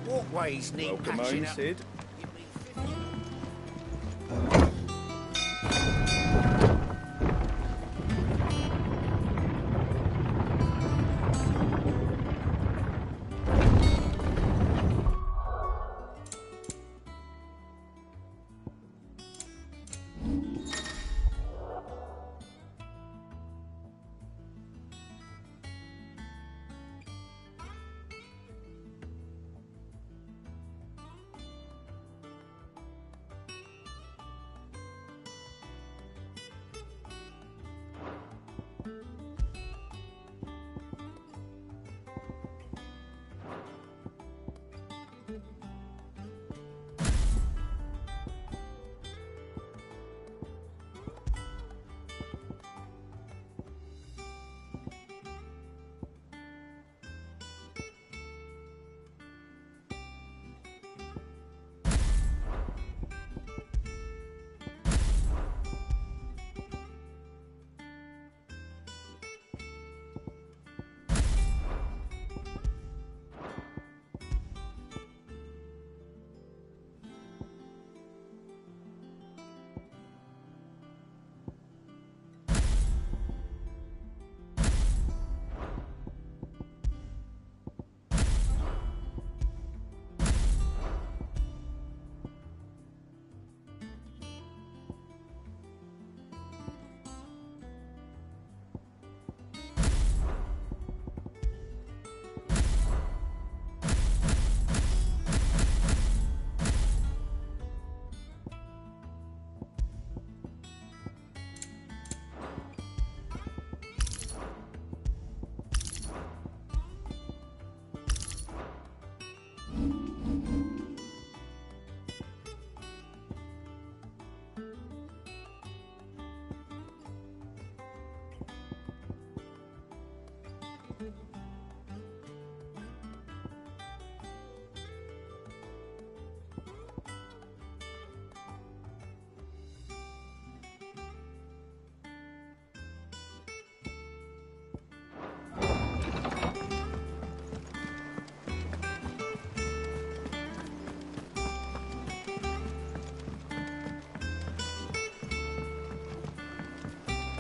Walkways need Welcome patching home, up. Sid.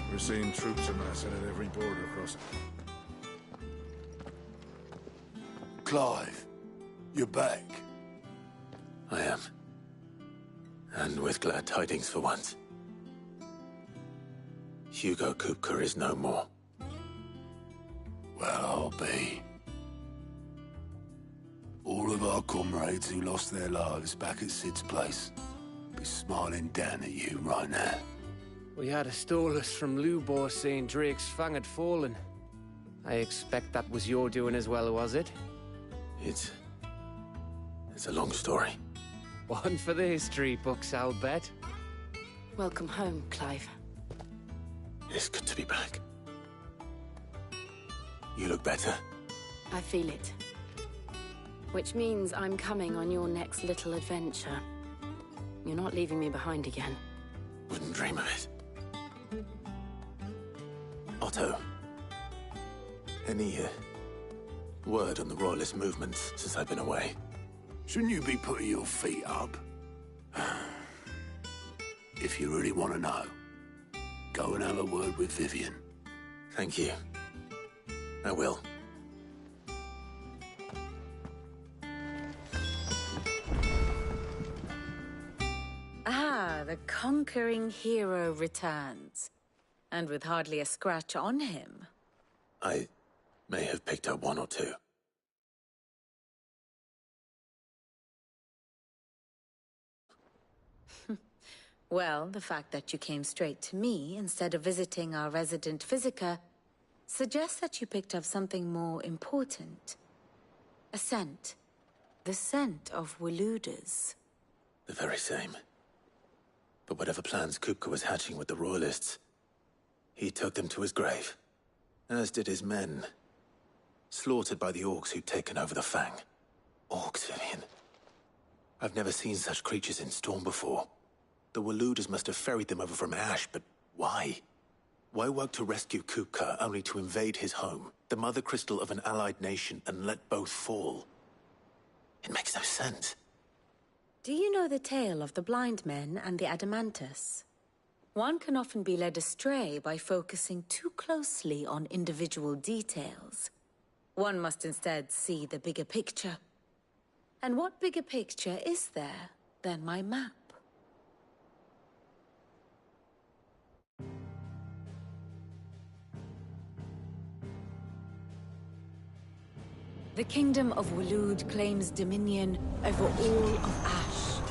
We're seeing troops amassing at every border crossing. Clive, you're back. I am. And with glad tidings for once. Hugo Kupka is no more. Well, I'll be. All of our comrades who lost their lives back at Sid's place be smiling down at you right now. We had a stolus from Lubor saying Drake's fang had fallen. I expect that was your doing as well, was it? It's a long story. One for the history books, I'll bet. Welcome home, Clive. It's good to be back. You look better. I feel it. Which means I'm coming on your next little adventure. You're not leaving me behind again. Wouldn't dream of it. Otto. Any word on the Royalist movements since I've been away? Shouldn't you be putting your feet up? If you really want to know, go and have a word with Vivian. Thank you. I will. Ah, the conquering hero returns. And with hardly a scratch on him. I may have picked up one or two. Well, the fact that you came straight to me instead of visiting our resident physiker suggests that you picked up something more important. A scent. The scent of Waludas. The very same. But whatever plans Kupka was hatching with the Royalists, he took them to his grave. As did his men. Slaughtered by the orcs who'd taken over the Fang. Orcs, Vivian. I've never seen such creatures in Storm before. The Waludas must have ferried them over from Ash, but why? Why work to rescue Kupka only to invade his home, the mother crystal of an allied nation, and let both fall? It makes no sense. Do you know the tale of the blind men and the Adamantus? One can often be led astray by focusing too closely on individual details. One must instead see the bigger picture. And what bigger picture is there than my map? The Kingdom of Waloed claims dominion over all of Ash.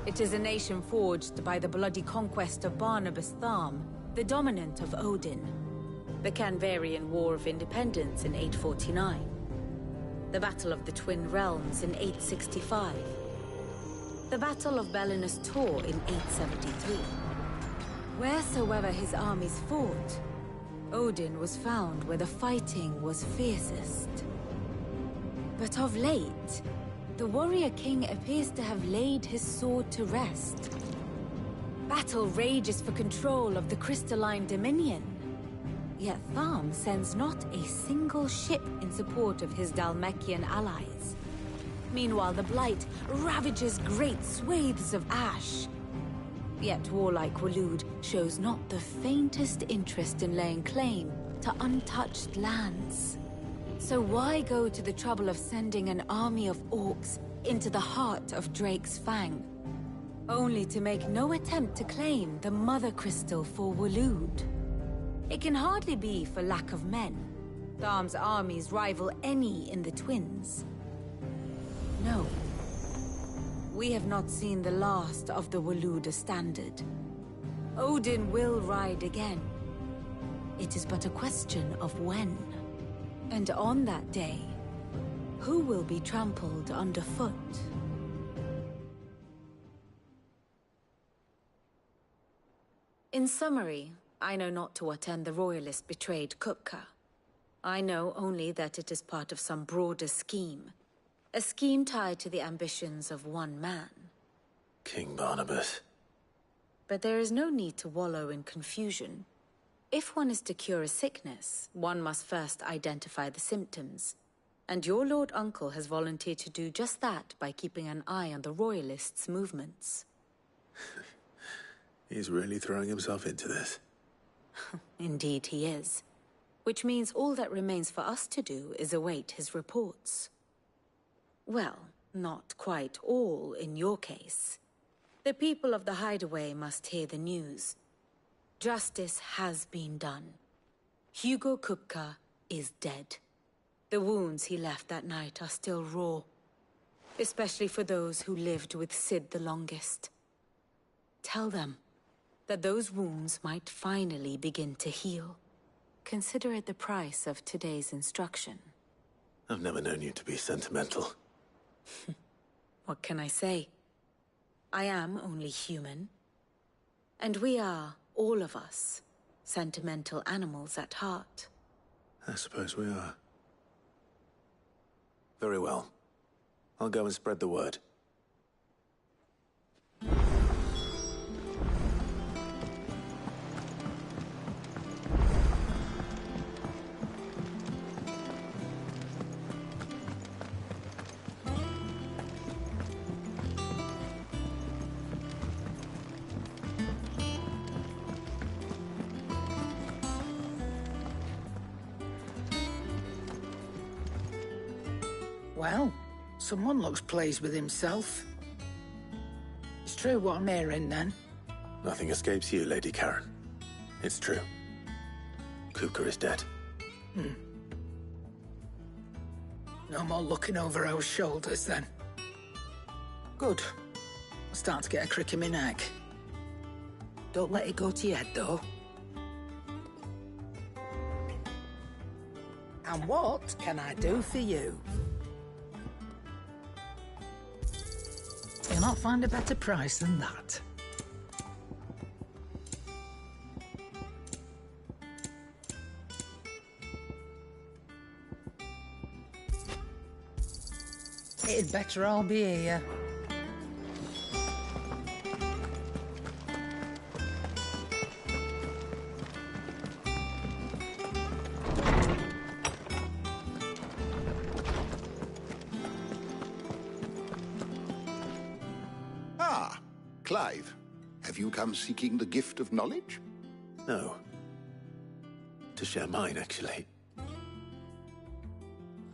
It is a nation forged by the bloody conquest of Barnabas Tharm, the dominant of Odin. The Canvarian War of Independence in 849. The Battle of the Twin Realms in 865. The Battle of Belinus Tor in 873. Wheresoever his armies fought, Odin was found where the fighting was fiercest. But of late, the warrior king appears to have laid his sword to rest. Battle rages for control of the crystalline dominion. Yet Tharm sends not a single ship in support of his Dhalmekian allies. Meanwhile, the Blight ravages great swathes of Ash. Yet warlike Waloed shows not the faintest interest in laying claim to untouched lands. So why go to the trouble of sending an army of orcs into the heart of Drake's Fang, only to make no attempt to claim the Mother Crystal for Waloed? It can hardly be for lack of men. Tharm's armies rival any in the Twins. No. We have not seen the last of the Waloed standard. Odin will ride again. It is but a question of when. And on that day, who will be trampled underfoot? In summary, I know not to what end the Royalists betrayed Kupka. I know only that it is part of some broader scheme. A scheme tied to the ambitions of one man. King Barnabas. But there is no need to wallow in confusion. If one is to cure a sickness, one must first identify the symptoms. And your Lord Uncle has volunteered to do just that by keeping an eye on the Royalists' movements. He's really throwing himself into this. Indeed he is. Which means all that remains for us to do is await his reports. Well, not quite all in your case. The people of the Hideaway must hear the news. Justice has been done. Hugo Kupka is dead. The wounds he left that night are still raw, especially for those who lived with Sid the longest. Tell them that those wounds might finally begin to heal. Consider it the price of today's instruction. I've never known you to be sentimental. What can I say? I am only human. And we are, all of us, sentimental animals at heart. I suppose we are. Very well. I'll go and spread the word. Well, someone looks pleased with himself. It's true what I'm hearing, then. Nothing escapes you, Lady Karen. It's true. Kupka is dead. No more looking over our shoulders, then. Good. I'm starting to get a crick in my neck. Don't let it go to your head, though. And what can I do for you? You'll not find a better price than that. It'd better all be here. Clive, have you come seeking the gift of knowledge? No. To share mine, actually.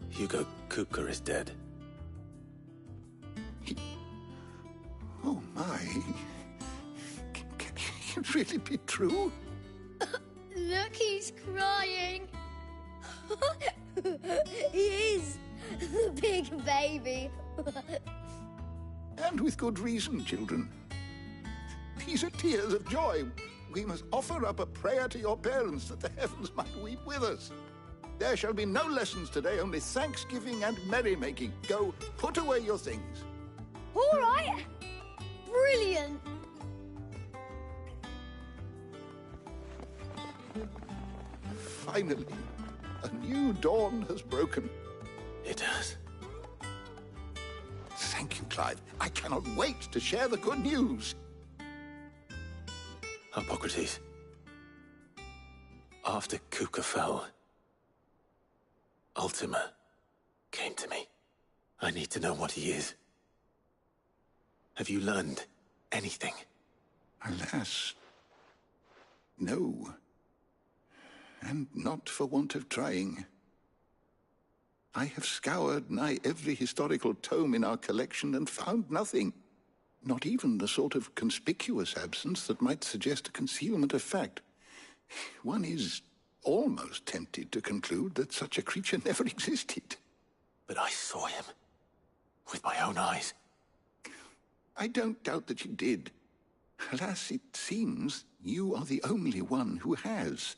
Hugo Kupka is dead. Oh my. Can it really be true? Look, he's crying. He is. The big baby. And with good reason, children. These are tears of joy. We must offer up a prayer to your parents that the heavens might weep with us. There shall be no lessons today, only thanksgiving and merrymaking. Go, put away your things. All right. Brilliant. Finally, a new dawn has broken. It has. Thank you, Clive. I cannot wait to share the good news. Hippocrates. After Kupka fell, Ultima came to me. I need to know what he is. Have you learned anything? Alas, no. And not for want of trying. I have scoured nigh every historical tome in our collection and found nothing. Not even the sort of conspicuous absence that might suggest a concealment of fact. One is almost tempted to conclude that such a creature never existed. But I saw him. With my own eyes. I don't doubt that you did. Alas, it seems you are the only one who has.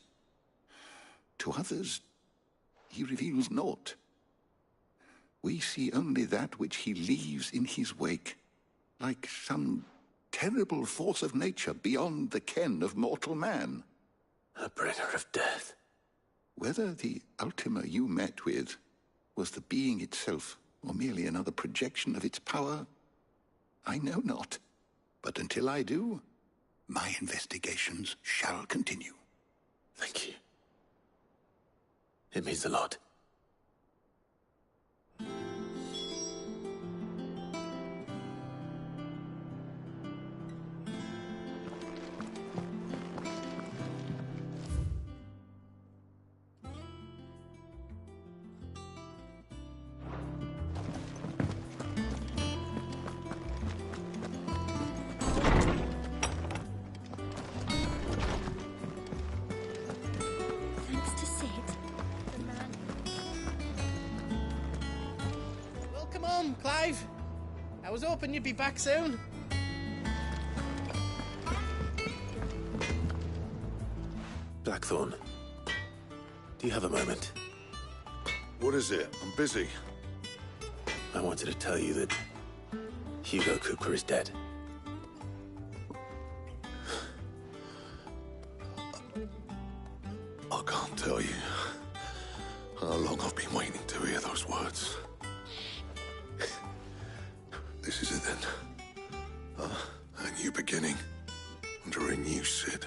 To others, he reveals naught. We see only that which he leaves in his wake, like some terrible force of nature beyond the ken of mortal man. A bringer of death. Whether the Ultima you met with was the being itself, or merely another projection of its power, I know not. But until I do, my investigations shall continue. Thank you. It means a lot. Clive! I was hoping you'd be back soon. Blackthorn, do you have a moment? What is it? I'm busy. I wanted to tell you that Hugo Kupka is dead. I can't tell you how long I've been waiting to hear those words. This is it then. A new beginning under a new Sid.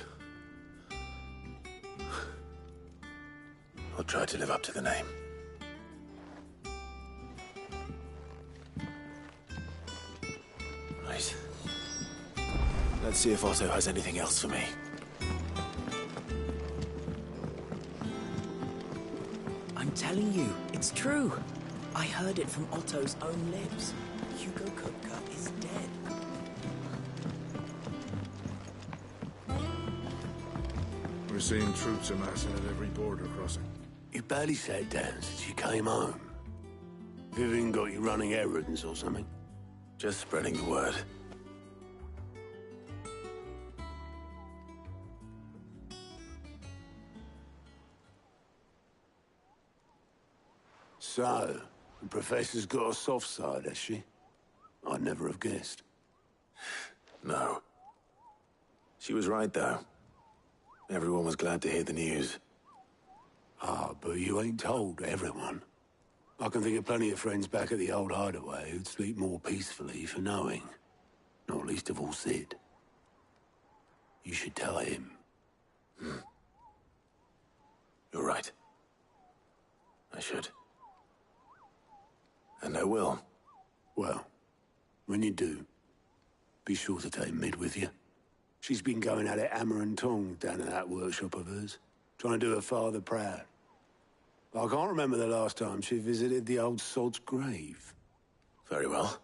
I'll try to live up to the name. Right. Let's see if Otto has anything else for me. I'm telling you, it's true. I heard it from Otto's own lips. Hugo Kupka is dead. We're seeing troops amassing at every border crossing. You barely sat down since you came home. Vivian got you running errands or something? Just spreading the word. So, the Professor's got a soft side, has she? I'd never have guessed. No. She was right, though. Everyone was glad to hear the news. Ah, but you ain't told everyone. I can think of plenty of friends back at the old hideaway who'd sleep more peacefully for knowing. Not least of all Sid. You should tell him. You're right. I should. And I will. Well, when you do, Be sure to take Mid with you. She's been going at it hammer and tong down in that workshop of hers, trying to do her father proud. I can't remember the last time she visited the old sod's grave. Very well.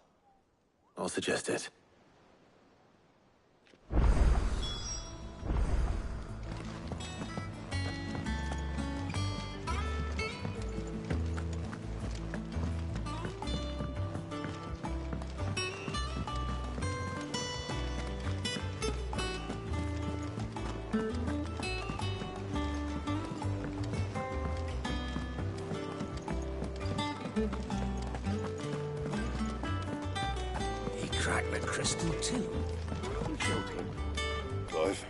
I'll suggest it. He cracked the crystal too. I'm joking. Clive?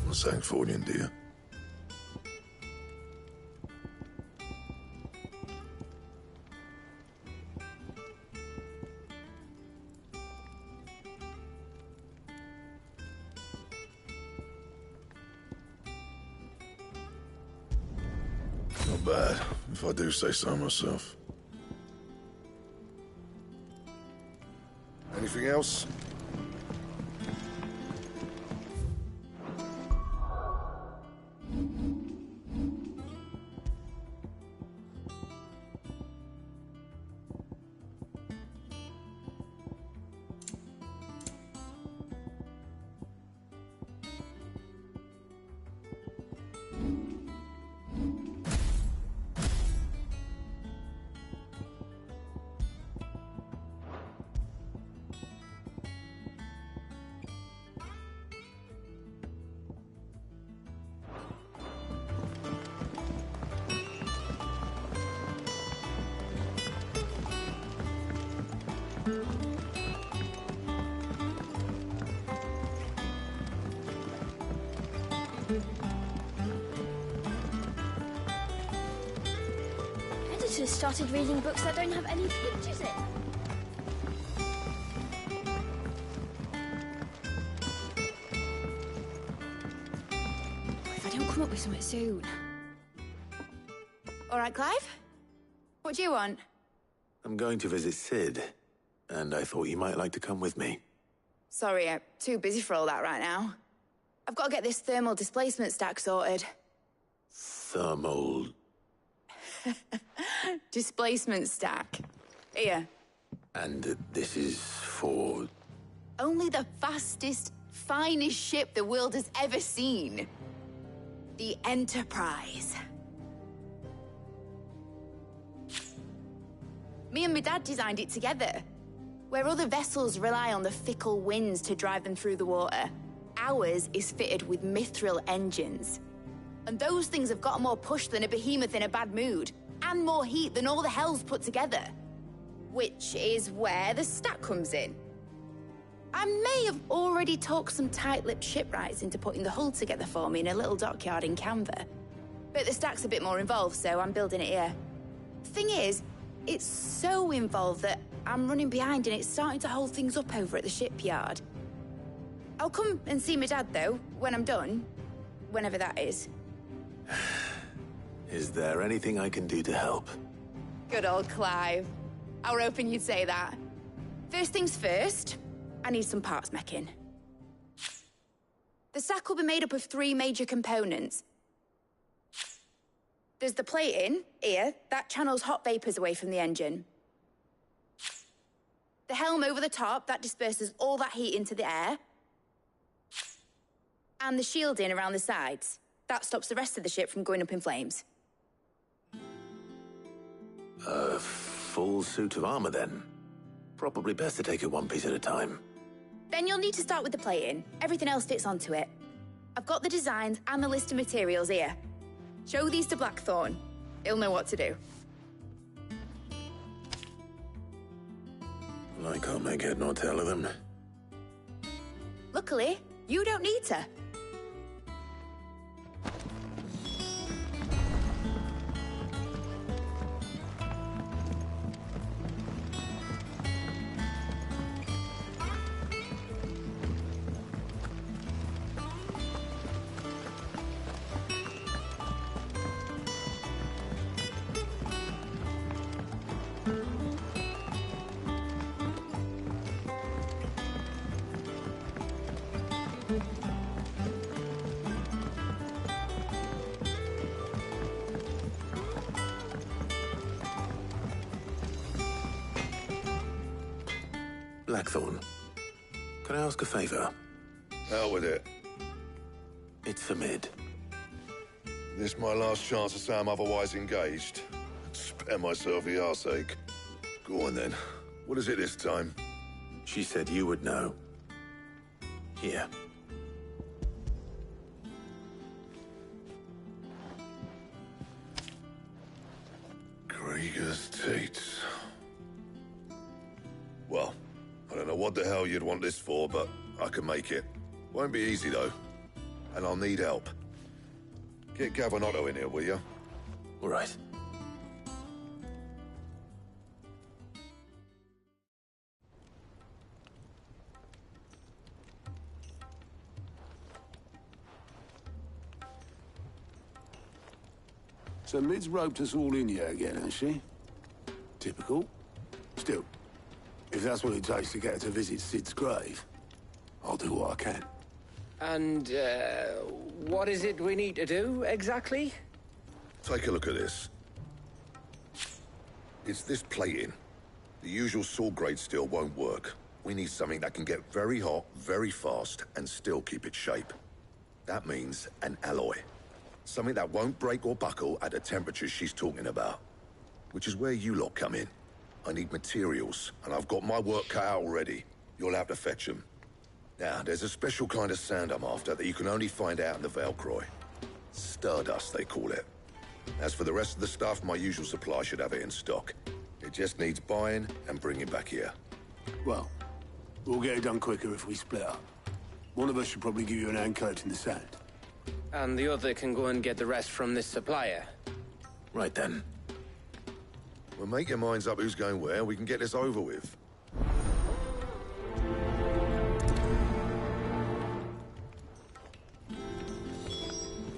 From Sancfordian, do you? Not bad, if I do say so myself. Anything else? Editors started reading books that don't have any pictures in. If I don't come up with something soon. All right, Clive? What do you want? I'm going to visit Sid, and I thought you might like to come with me. Sorry, I'm too busy for all that right now. I've got to get this thermal displacement stack sorted. Thermal... Displacement stack. Here. And this is for... Only the fastest, finest ship the world has ever seen. The Enterprise. Me and my dad designed it together. Where other vessels rely on the fickle winds to drive them through the water, ours is fitted with mithril engines. And those things have got more push than a behemoth in a bad mood, and more heat than all the hells put together. Which is where the stack comes in. I may have already talked some tight-lipped shipwrights into putting the hull together for me in a little dockyard in Canva. But the stack's a bit more involved, so I'm building it here. Thing is, it's so involved that I'm running behind and it's starting to hold things up over at the shipyard. I'll come and see my dad, though, when I'm done. Whenever that is. Is there anything I can do to help? Good old Clive. I were hoping you'd say that. First things first, I need some parts meching. The stack will be made up of 3 major components. There's the plating, here, that channels hot vapors away from the engine. The helm over the top, that disperses all that heat into the air. And the shielding around the sides. That stops the rest of the ship from going up in flames. A full suit of armor, then? Probably best to take it one piece at a time. Then you'll need to start with the plating. Everything else fits onto it. I've got the designs and the list of materials here. Show these to Blackthorn. He'll know what to do. I can't make head nor tail of them. Luckily, you don't need to. Blackthorn, can I ask a favor? Out with it. It's for Mid. This my last chance to say I'm otherwise engaged. Spare myself the arseache. Go on then. What is it this time? She said you would know. Here. Krieger's Tates. Well, I don't know what the hell you'd want this for, but I can make it. Won't be easy, though. And I'll need help. Get Gavinotto in here, will you? All right. So Mid's roped us all in here again, has she? Typical. Still, if that's what it takes to get her to visit Sid's grave, I'll do what I can. And, what is it we need to do, exactly? Take a look at this. It's this plating. The usual sword grade steel won't work. We need something that can get very hot, very fast, and still keep its shape. That means an alloy. Something that won't break or buckle at the temperatures she's talking about. Which is where you lot come in. I need materials, and I've got my work cut out already. You'll have to fetch them. Now, there's a special kind of sand I'm after that you can only find out in the Velcroy. Stardust, they call it. As for the rest of the stuff, my usual supply should have it in stock. It just needs buying and bringing back here. Well, we'll get it done quicker if we split up. One of us should probably give you an hand coat in the sand. And the other can go and get the rest from this supplier. Right then. Well, make your minds up who's going where, we can get this over with.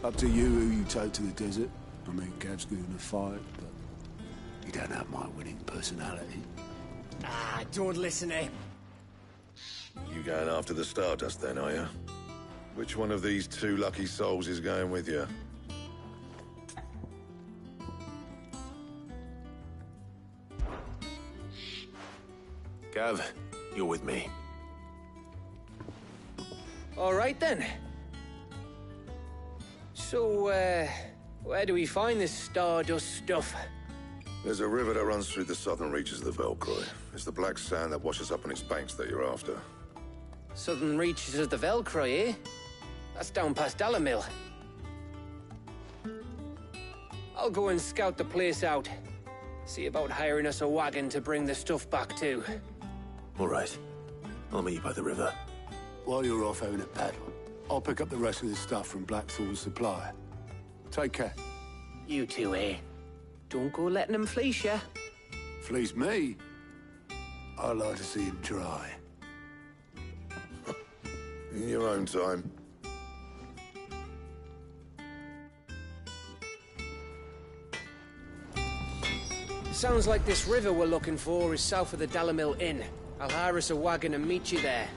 Up to you who you take to the desert. I mean, Gav's good in a fight, but he don't have my winning personality. Ah, don't listen to him. You going after the Stardust then, are you? Which one of these two lucky souls is going with you? Gav, you're with me. All right, then. So, where do we find this Stardust stuff? There's a river that runs through the southern reaches of the Velcroy. It's the black sand that washes up on its banks that you're after. Southern reaches of the Velcroy, eh? That's down past Dalamil. I'll go and scout the place out. See about hiring us a wagon to bring the stuff back to. All right. I'll meet you by the river. While you're off having a paddle, I'll pick up the rest of the stuff from Blackthorn's supply. Take care. You two, eh? Don't go letting him fleece ya. Fleece me? I'd like to see him try. In your own time. Sounds like this river we're looking for is south of the Dalamil Inn. I'll hire us a wagon and meet you there.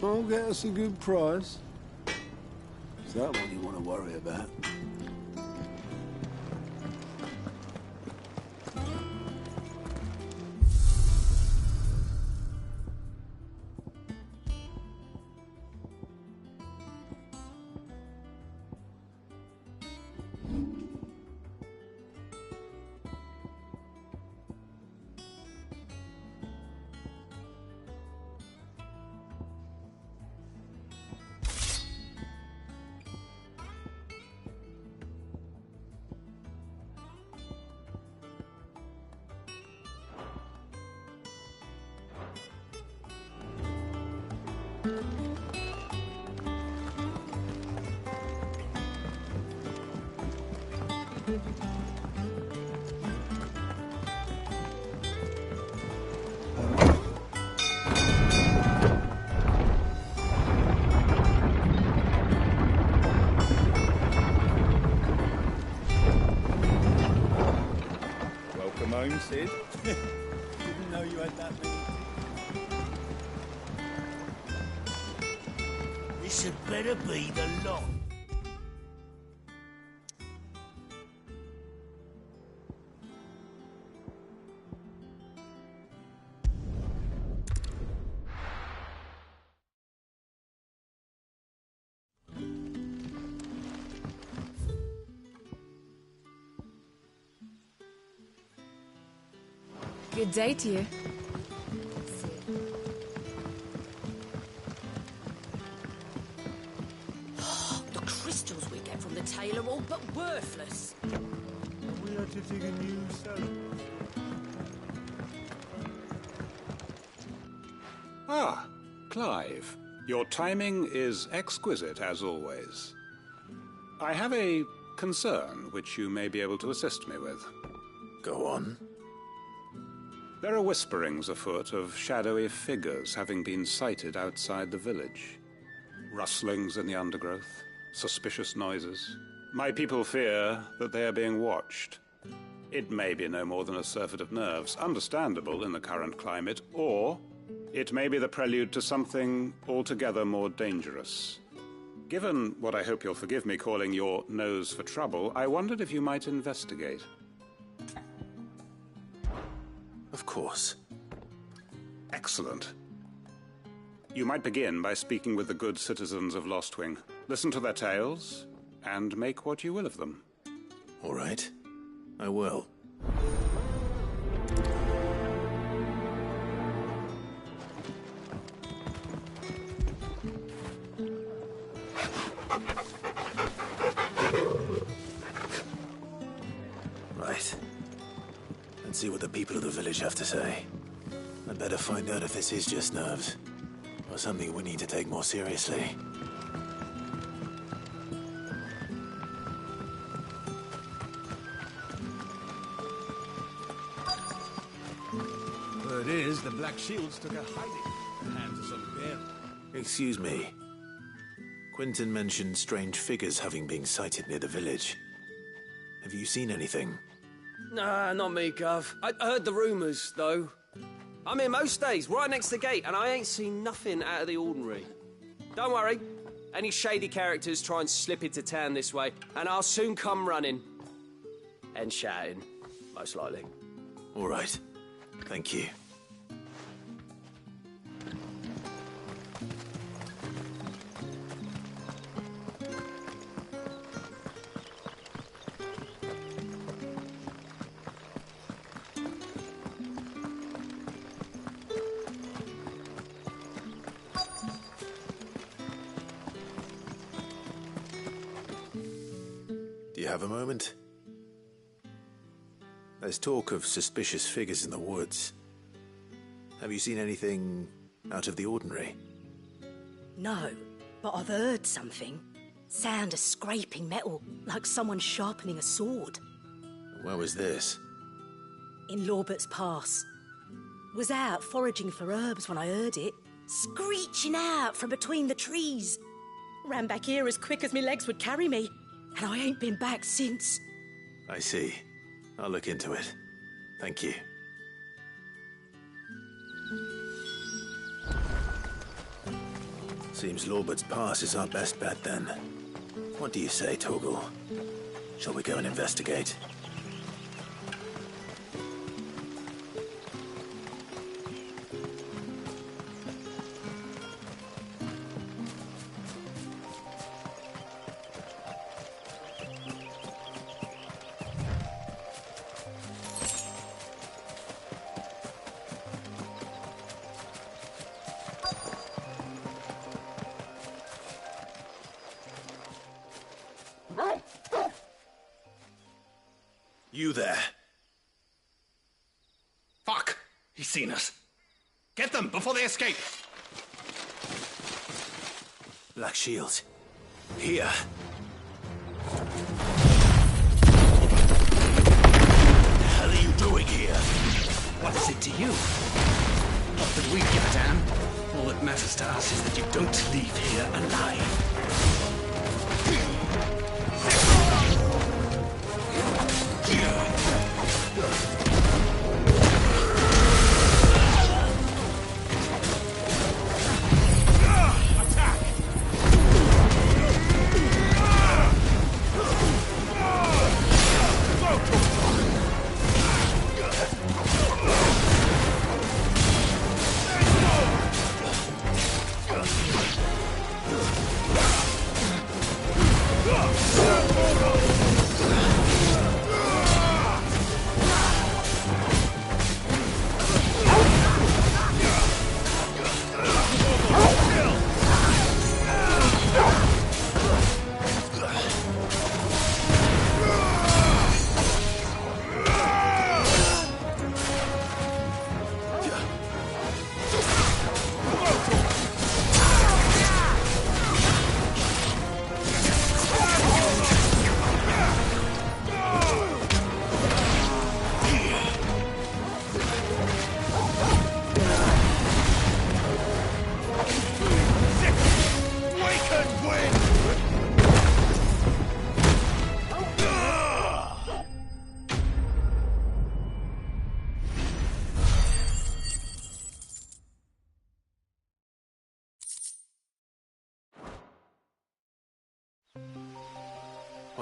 I'll get us a good price. Is that what you want to worry about? Welcome home, Sid. Didn't know you had that many. This had better be the lot. Good day to you. The crystals we get from the tail are all but worthless. We are to dig a new cellar. Ah, Clive. Your timing is exquisite, as always. I have a concern which you may be able to assist me with. Go on. There are whisperings afoot of shadowy figures having been sighted outside the village. Rustlings in the undergrowth, suspicious noises. My people fear that they are being watched. It may be no more than a surfeit of nerves, understandable in the current climate, or it may be the prelude to something altogether more dangerous. Given what I hope you'll forgive me calling your nose for trouble, I wondered if you might investigate. Of course. Excellent. You might begin by speaking with the good citizens of Lostwing. Listen to their tales, and make what you will of them. All right. I will. Right. Let's see what the people of the village have to say. I'd better find out if this is just nerves, or something we need to take more seriously. Word is, the Black Shields took a hiding at the hands of some bear. Excuse me. Quentin mentioned strange figures having been sighted near the village. Have you seen anything? Nah, not me, Gov. I heard the rumours, though. I'm here most days, right next to the gate, and I ain't seen nothing out of the ordinary. Don't worry. Any shady characters try and slip into town this way, and I'll soon come running. And shouting, most likely. All right. Thank you. Do you have a moment? There's talk of suspicious figures in the woods. Have you seen anything out of the ordinary? No, but I've heard something. Sound of scraping metal, like someone sharpening a sword. Where was this? In Lorbert's Pass. Was out foraging for herbs when I heard it, screeching out from between the trees. Ran back here as quick as my legs would carry me, and I ain't been back since. I see. I'll look into it. Thank you. Seems Lorbert's Pass is our best bet then. What do you say, Torgal? Shall we go and investigate? You there? Fuck! He's seen us. Get them before they escape! Black Shields. Here. What the hell are you doing here? What is it to you? Not that we give a damn. All that matters to us is that you don't leave here alive.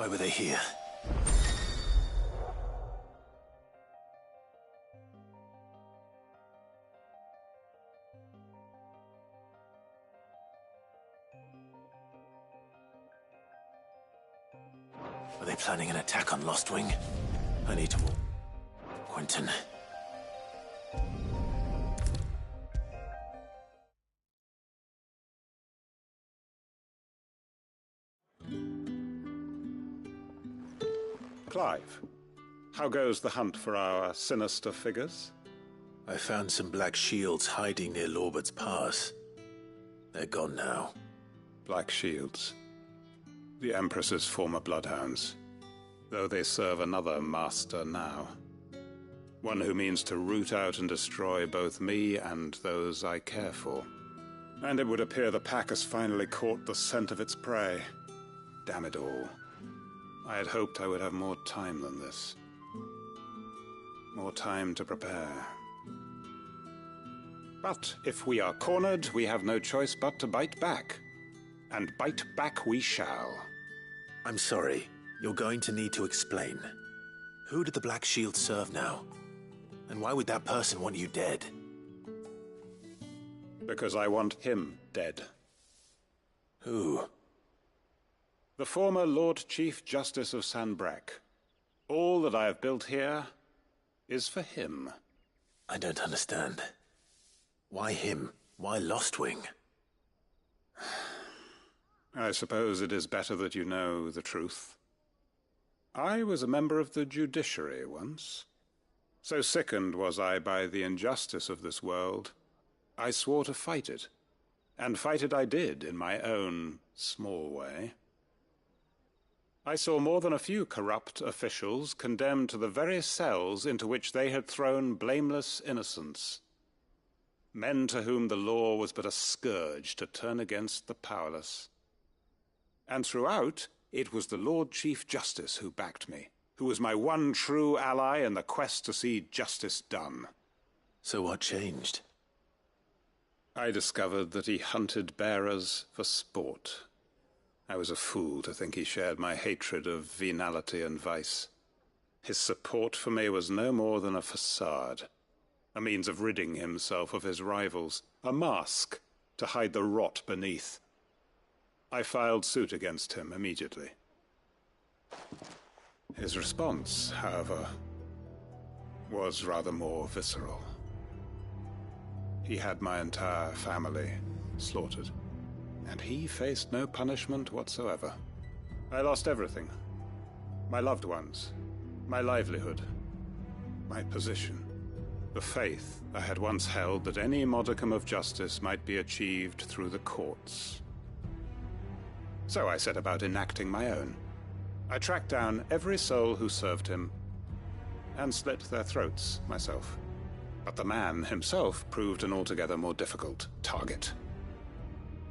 were they here? Are they planning an attack on Lost Wing? I need to... Quentin. Clive, how goes the hunt for our sinister figures? I found some black shields hiding near Lorbert's Pass. They're gone now. Black shields. The Empress's former bloodhounds, though they serve another master now. One who means to root out and destroy both me and those I care for. And it would appear the pack has finally caught the scent of its prey. Damn it all. I had hoped I would have more time than this. More time to prepare. But if we are cornered, we have no choice but to bite back. And bite back we shall. I'm sorry. You're going to need to explain. Who did the Black Shield serve now? And why would that person want you dead? Because I want him dead. Who? The former Lord Chief Justice of Sanbreque. All that I have built here is for him. I don't understand. Why him? Why Lost Wing? I suppose it is better that you know the truth. I was a member of the judiciary once. So sickened was I by the injustice of this world, I swore to fight it. And fight it I did in my own small way. I saw more than a few corrupt officials condemned to the very cells into which they had thrown blameless innocents. Men to whom the law was but a scourge to turn against the powerless. And throughout, it was the Lord Chief Justice who backed me, who was my one true ally in the quest to see justice done. So what changed? I discovered that he hunted bearers for sport. I was a fool to think he shared my hatred of venality and vice. His support for me was no more than a facade, a means of ridding himself of his rivals, a mask to hide the rot beneath. I filed suit against him immediately. His response, however, was rather more visceral. He had my entire family slaughtered, and he faced no punishment whatsoever. I lost everything. My loved ones, my livelihood, my position, the faith I had once held that any modicum of justice might be achieved through the courts. So I set about enacting my own. I tracked down every soul who served him, and slit their throats myself. But the man himself proved an altogether more difficult target.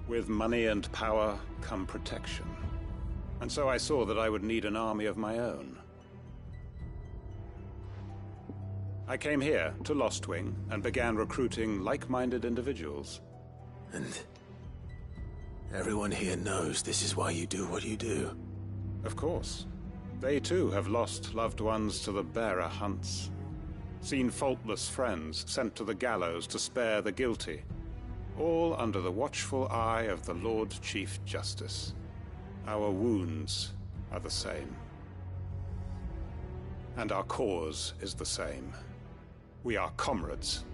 With money and power come protection. And so I saw that I would need an army of my own. I came here to Lost Wing and began recruiting like-minded individuals. And everyone here knows this is why you do what you do. Of course. They too have lost loved ones to the bearer hunts. Seen faultless friends sent to the gallows to spare the guilty. All under the watchful eye of the Lord Chief Justice. Our wounds are the same. And our cause is the same. We are comrades.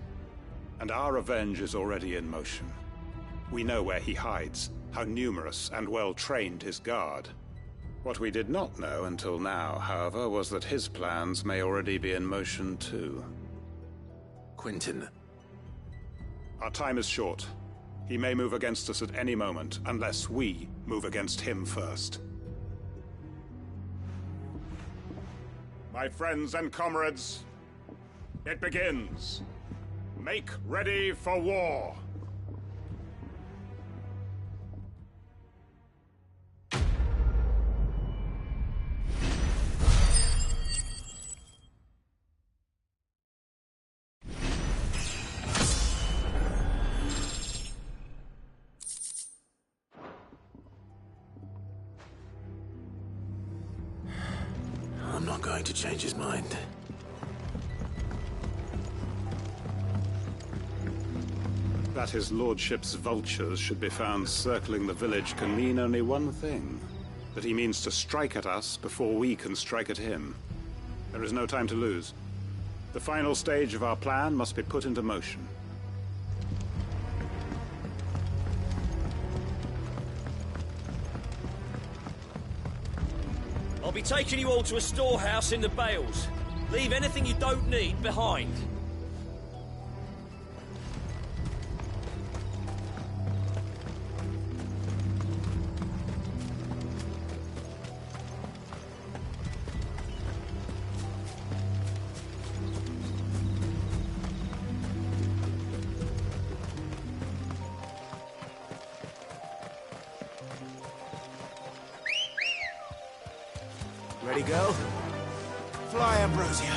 And our revenge is already in motion. We know where he hides, how numerous and well-trained his guard. What we did not know until now, however, was that his plans may already be in motion too. Quentin. Our time is short. He may move against us at any moment, unless we move against him first. My friends and comrades, it begins. Make ready for war. I'm not going to change his mind. That his lordship's vultures should be found circling the village can mean only one thing. That he means to strike at us before we can strike at him. There is no time to lose. The final stage of our plan must be put into motion. I'll be taking you all to a storehouse in the Bales. Leave anything you don't need behind. Ready, go? Fly, Ambrosia.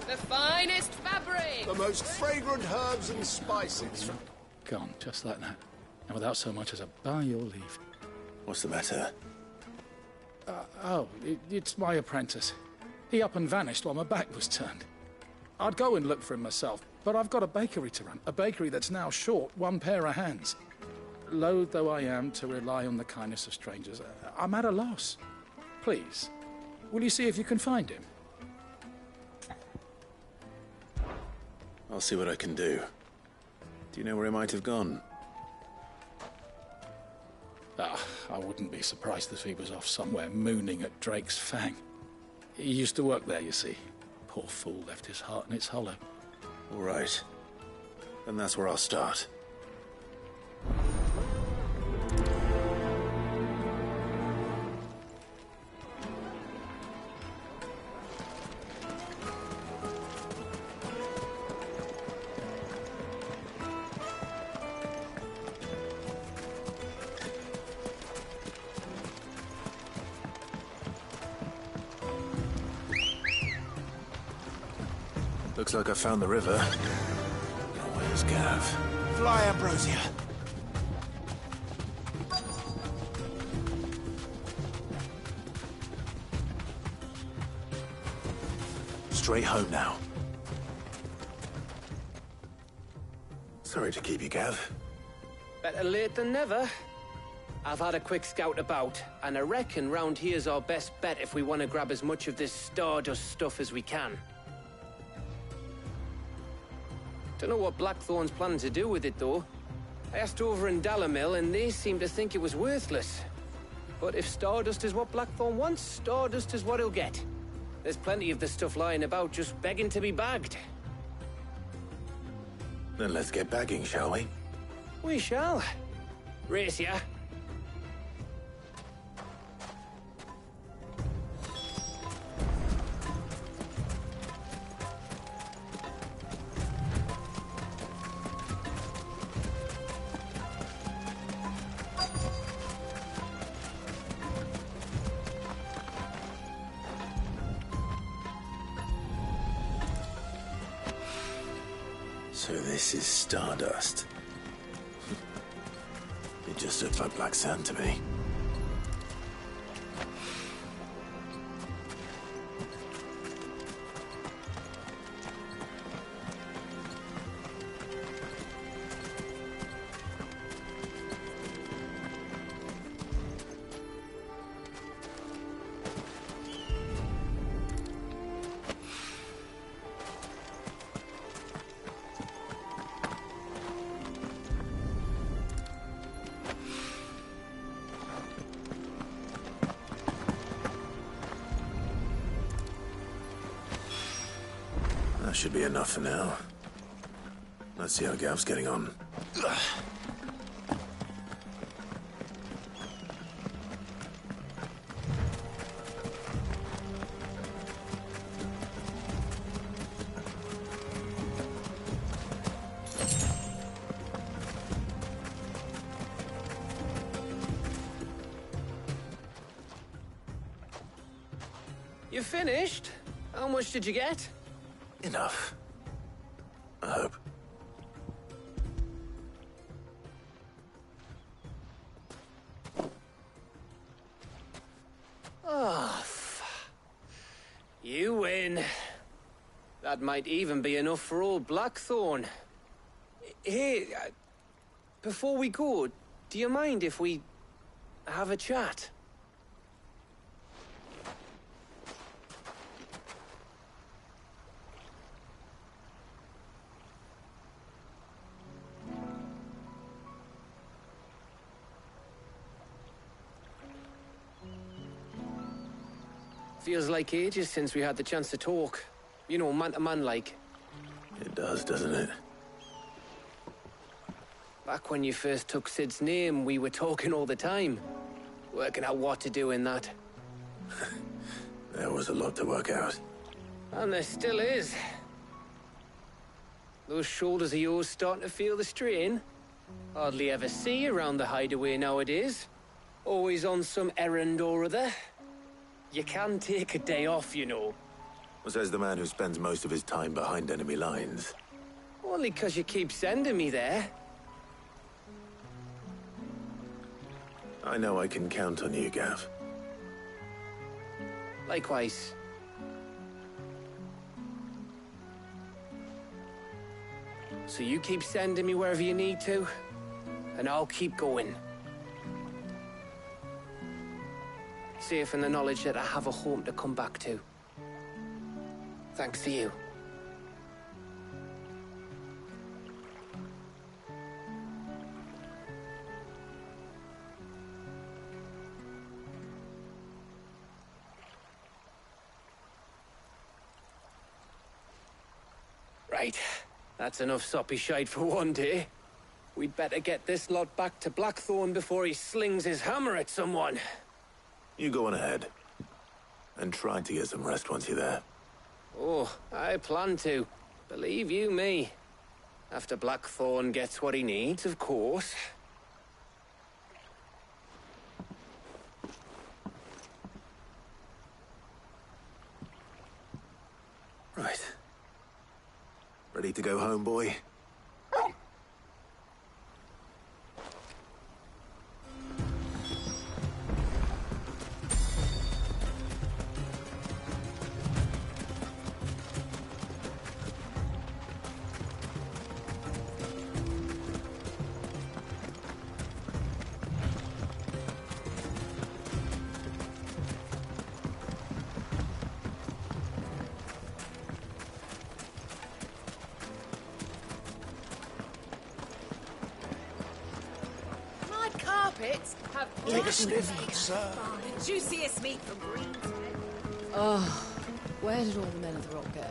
The finest fabric! The most fragrant herbs and spices. Gone, just like that. And without so much as a by your leave. What's the matter? It's my apprentice. He up and vanished while my back was turned. I'd go and look for him myself, but I've got a bakery to run. A bakery that's now short one pair of hands. Loath though I am to rely on the kindness of strangers, I'm at a loss. Please, will you see if you can find him? I'll see what I can do. Do you know where he might have gone? I wouldn't be surprised if he was off somewhere mooning at Drake's Fang. He used to work there, you see. Poor fool left his heart in its hollow. All right. Then that's where I'll start. Looks like I found the river. Now where's Gav? Fly, Ambrosia. Straight home now. Sorry to keep you, Gav. Better late than never. I've had a quick scout about, and I reckon round here's our best bet if we want to grab as much of this Stardust stuff as we can. Don't know what Blackthorn's planning to do with it, though. I asked over in Dalamil, and they seem to think it was worthless. But if Stardust is what Blackthorn wants, Stardust is what he'll get. There's plenty of the stuff lying about, just begging to be bagged. Then let's get bagging, shall we? We shall. Race ya. So this is Stardust. It just looks like black sand to me. That should be enough for now. Let's see how Gav's getting on. You finished? How much did you get? Enough. I hope. Oh, you win. That might even be enough for old Blackthorn. Hey, before we go, do you mind if we have a chat? Feels like ages since we had the chance to talk. You know, man to man like. It does, doesn't it? Back when you first took Sid's name, we were talking all the time. Working out what to do in that. There was a lot to work out. And there still is. Those shoulders of yours starting to feel the strain. Hardly ever see you around the hideaway nowadays. Always on some errand or other. You can take a day off, you know. Says the man who spends most of his time behind enemy lines. Only 'cause you keep sending me there. I know I can count on you, Gav. Likewise. So you keep sending me wherever you need to, and I'll keep going. Safe in the knowledge that I have a home to come back to. Thanks to you. Right. That's enough soppy shite for one day. We'd better get this lot back to Blackthorn before he slings his hammer at someone. You go on ahead. And try to get some rest once you're there. Oh, I plan to. Believe you me. After Blackthorn gets what he needs, of course. Right. Ready to go home, boy? Carpets have Take a sniff, sir. juiciest meat from green. Oh, where did all the men of the rock go?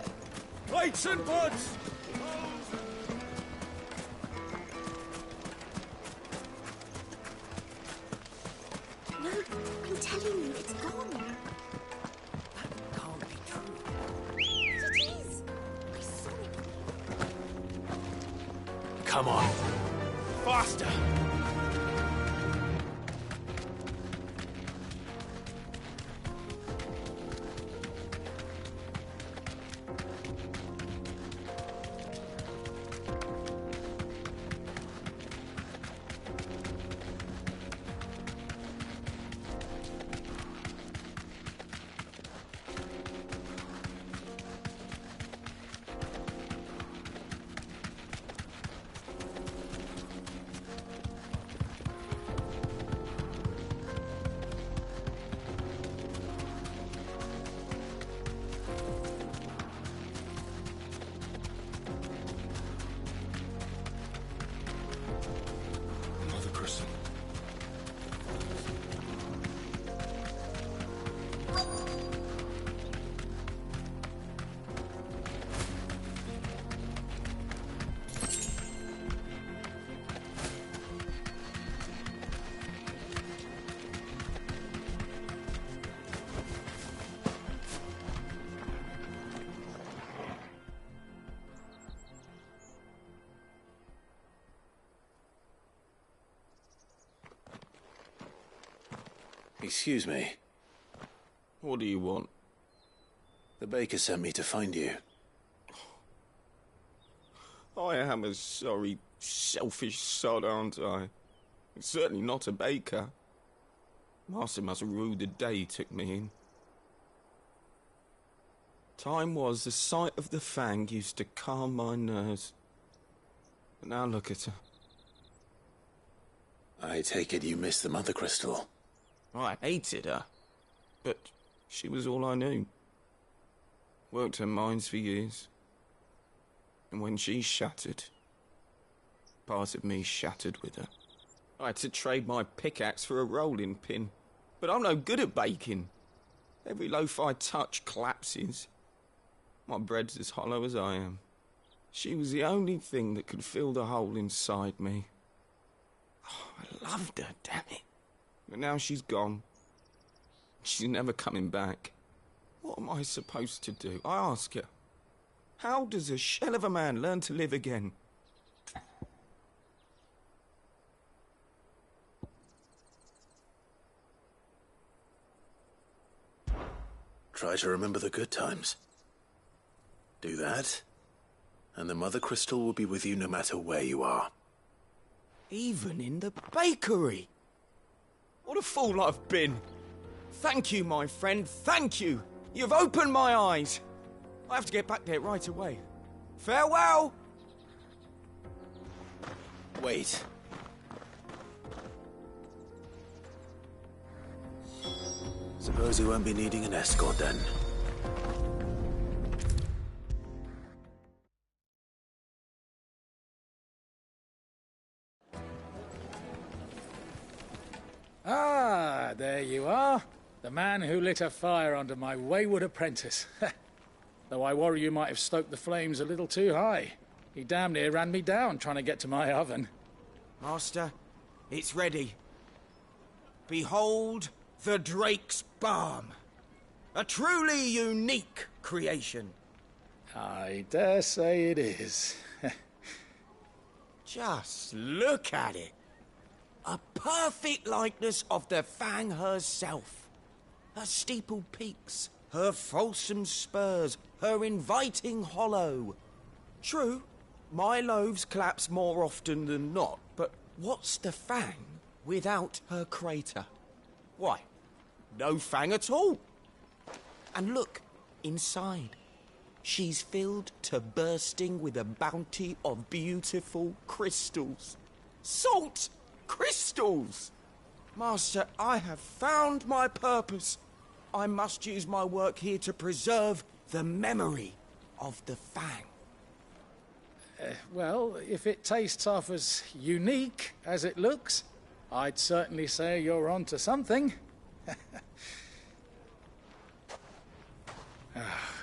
Plates and pots! No, I'm telling you, it's gone. That can't be true. But it is. I saw it. Come on. Faster. Excuse me. What do you want? The baker sent me to find you. I am a sorry, selfish sod, aren't I? Certainly not a baker. Master must have ruled the day he took me in. Time was the sight of the Fang used to calm my nerves. But now look at her. I take it you missed the Mother Crystal. I hated her, but she was all I knew. Worked her mines for years. And when she shattered, part of me shattered with her. I had to trade my pickaxe for a rolling pin, but I'm no good at baking. Every loaf I touch collapses. My bread's as hollow as I am. She was the only thing that could fill the hole inside me. Oh, I loved her, damn it. But now she's gone. She's never coming back. What am I supposed to do? I ask her. How does a shell of a man learn to live again? Try to remember the good times. Do that, and the Mother Crystal will be with you no matter where you are. Even in the bakery. What a fool I've been. Thank you, my friend, thank you. You've opened my eyes. I have to get back there right away. Farewell! Wait. Suppose you won't be needing an escort then. Ah, there you are. The man who lit a fire under my wayward apprentice. Though I worry you might have stoked the flames a little too high. He damn near ran me down trying to get to my oven. Master, it's ready. Behold the Drake's Balm. A truly unique creation. I dare say it is. Just look at it. A perfect likeness of the Fang herself. Her steeple peaks, her fulsome spurs, her inviting hollow. True, my loaves collapse more often than not, but what's the Fang without her crater? Why, no Fang at all. And look, inside. She's filled to bursting with a bounty of beautiful crystals. Salt crystals! Master, I have found my purpose. I must use my work here to preserve the memory of the Fang. Well, if it tastes half as unique as it looks, I'd certainly say you're onto something.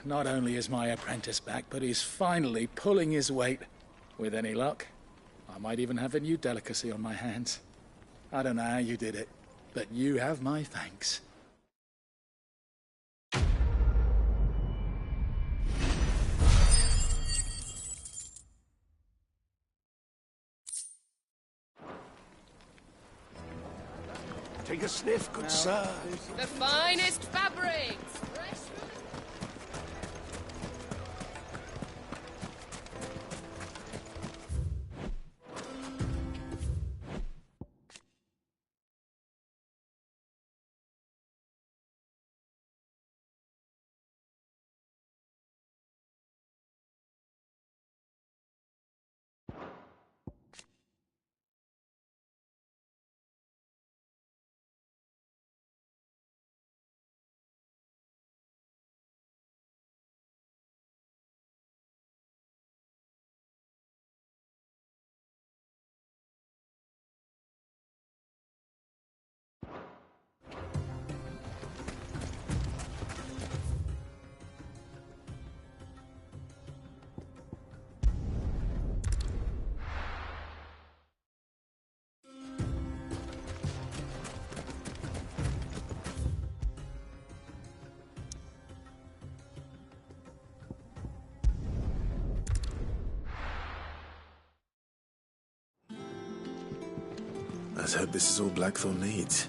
Not only is my apprentice back, but he's finally pulling his weight. With any luck, I might even have a new delicacy on my hands. I don't know how you did it, but you have my thanks. Take a sniff, good sir. The finest fabrics! Let's hope this is all Blackthorn needs.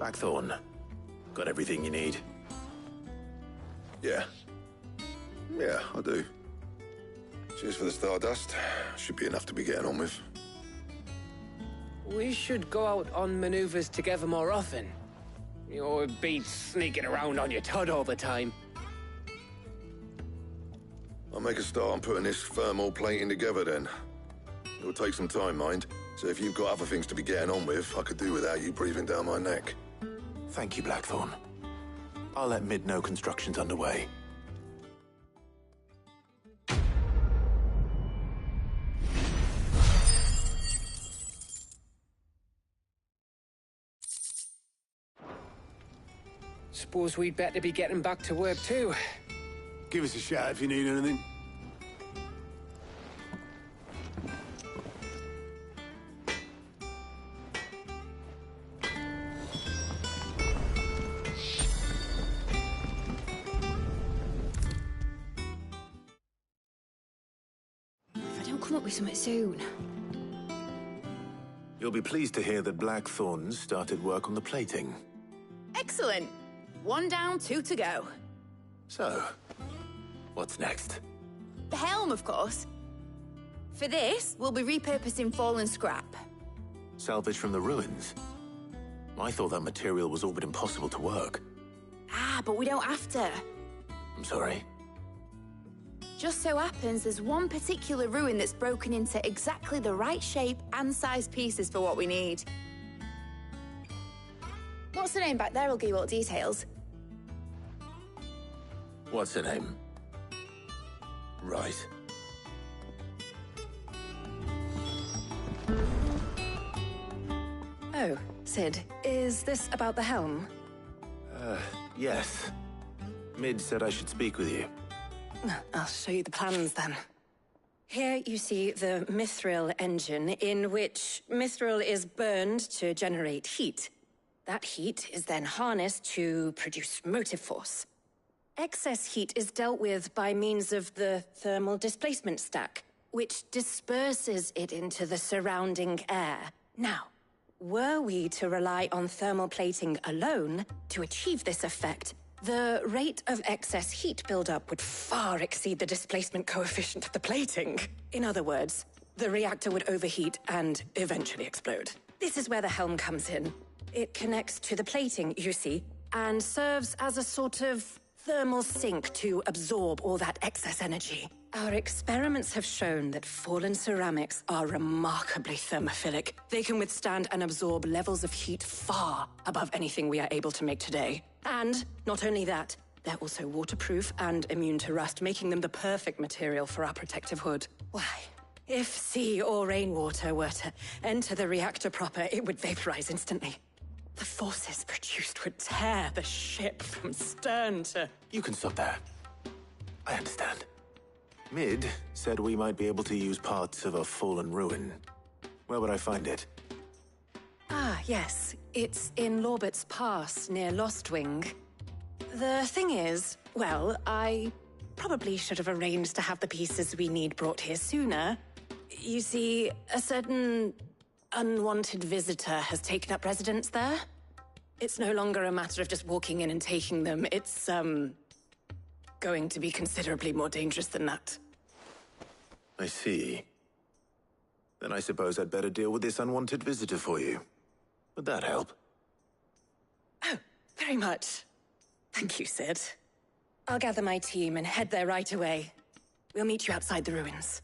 Blackthorn, got everything you need? Yeah. Yeah, I do. Cheers for the Stardust. Should be enough to be getting on with. We should go out on maneuvers together more often. Or be sneaking around on your Todd all the time. I'll make a start on putting this thermal plating together then. It'll take some time, mind. So if you've got other things to be getting on with, I could do without you breathing down my neck. Thank you, Blackthorn. I'll let Mid know construction's underway. Suppose we'd better be getting back to work too. Give us a shout if you need anything. If I don't come up with something soon. You'll be pleased to hear that Blackthorn started work on the plating. Excellent. 1 down, 2 to go. So, what's next? The helm, of course. For this, we'll be repurposing fallen scrap. Salvage from the ruins? I thought that material was all but impossible to work. Ah, but we don't have to. I'm sorry. Just so happens there's one particular ruin that's broken into exactly the right shape and size pieces for what we need. What's the name back there? I'll give you all the details. What's her name? Right. Oh, Sid, is this about the helm? Yes. Mid said I should speak with you. I'll show you the plans then. Here you see the mithril engine, in which mithril is burned to generate heat. That heat is then harnessed to produce motive force. Excess heat is dealt with by means of the thermal displacement stack, which disperses it into the surrounding air. Now, were we to rely on thermal plating alone to achieve this effect, the rate of excess heat buildup would far exceed the displacement coefficient of the plating. In other words, the reactor would overheat and eventually explode. This is where the helm comes in. It connects to the plating, you see, and serves as a sort of thermal sink to absorb all that excess energy. Our experiments have shown that fallen ceramics are remarkably thermophilic. They can withstand and absorb levels of heat far above anything we are able to make today. And not only that, they're also waterproof and immune to rust, making them the perfect material for our protective hood. Why, if sea or rainwater were to enter the reactor proper, it would vaporize instantly. The forces produced would tear the ship from stern to... You can stop there. I understand. Mid said we might be able to use parts of a fallen ruin. Where would I find it? Ah, yes. It's in Lorbert's Pass, near Lostwing. The thing is, well, I probably should have arranged to have the pieces we need brought here sooner. You see, a certain unwanted visitor has taken up residence there. It's no longer a matter of just walking in and taking them. It's, going to be considerably more dangerous than that. I see. Then I suppose I'd better deal with this unwanted visitor for you. Would that help? Oh, very much. Thank you, Sid. I'll gather my team and head there right away. We'll meet you outside the ruins.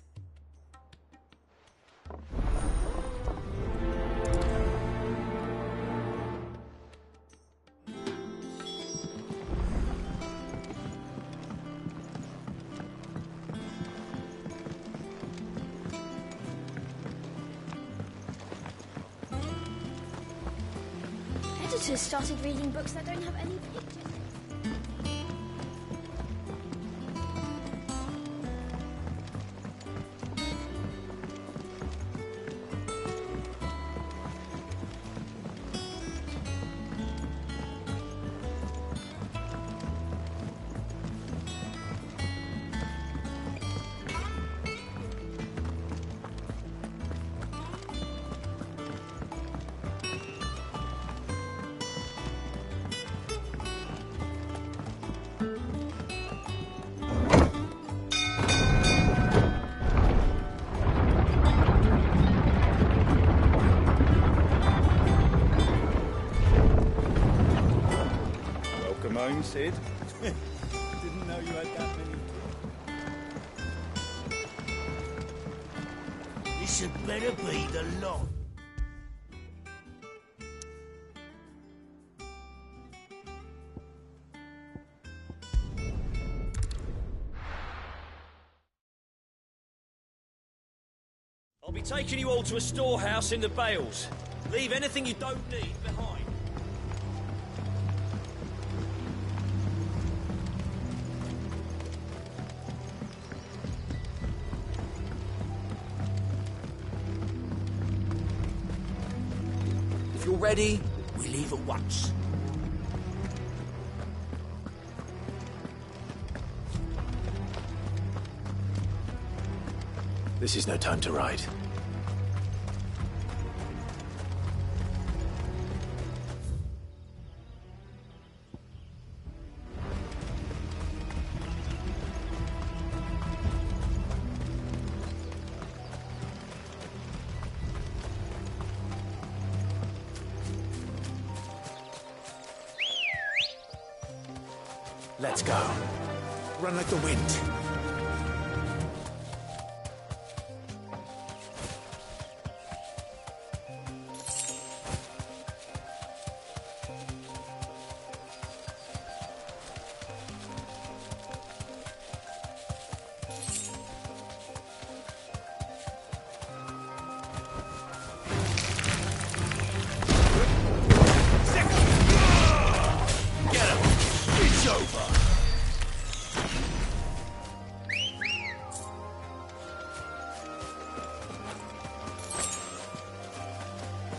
Editors started reading books that don't have any pictures. Sid. Didn't know you had that many. This had better be the lot. I'll be taking you all to a storehouse in the Bales. Leave anything you don't need behind. If you're ready, we leave at once. This is no time to ride. Let's go. Run like the wind.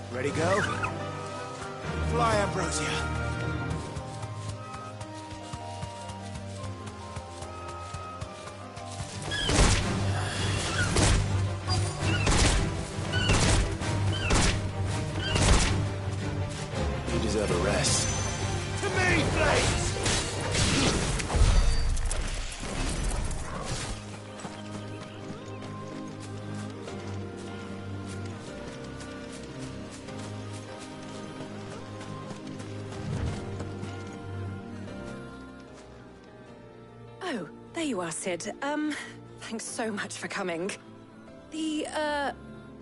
Ready, go? Fly, Ambrosia. You deserve a rest. To me, Blades! Oh, there you are, Sid. Thanks so much for coming. The,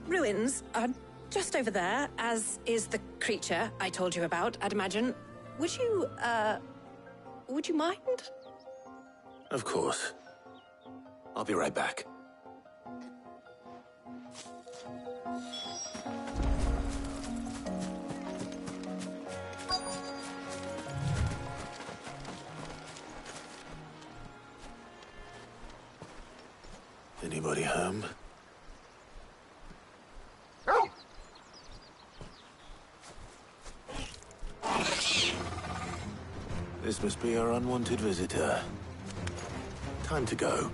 ruins are just over there, as is the creature I told you about, I'd imagine. Would you mind? Of course. I'll be right back. Anybody home? This must be our unwanted visitor. Time to go.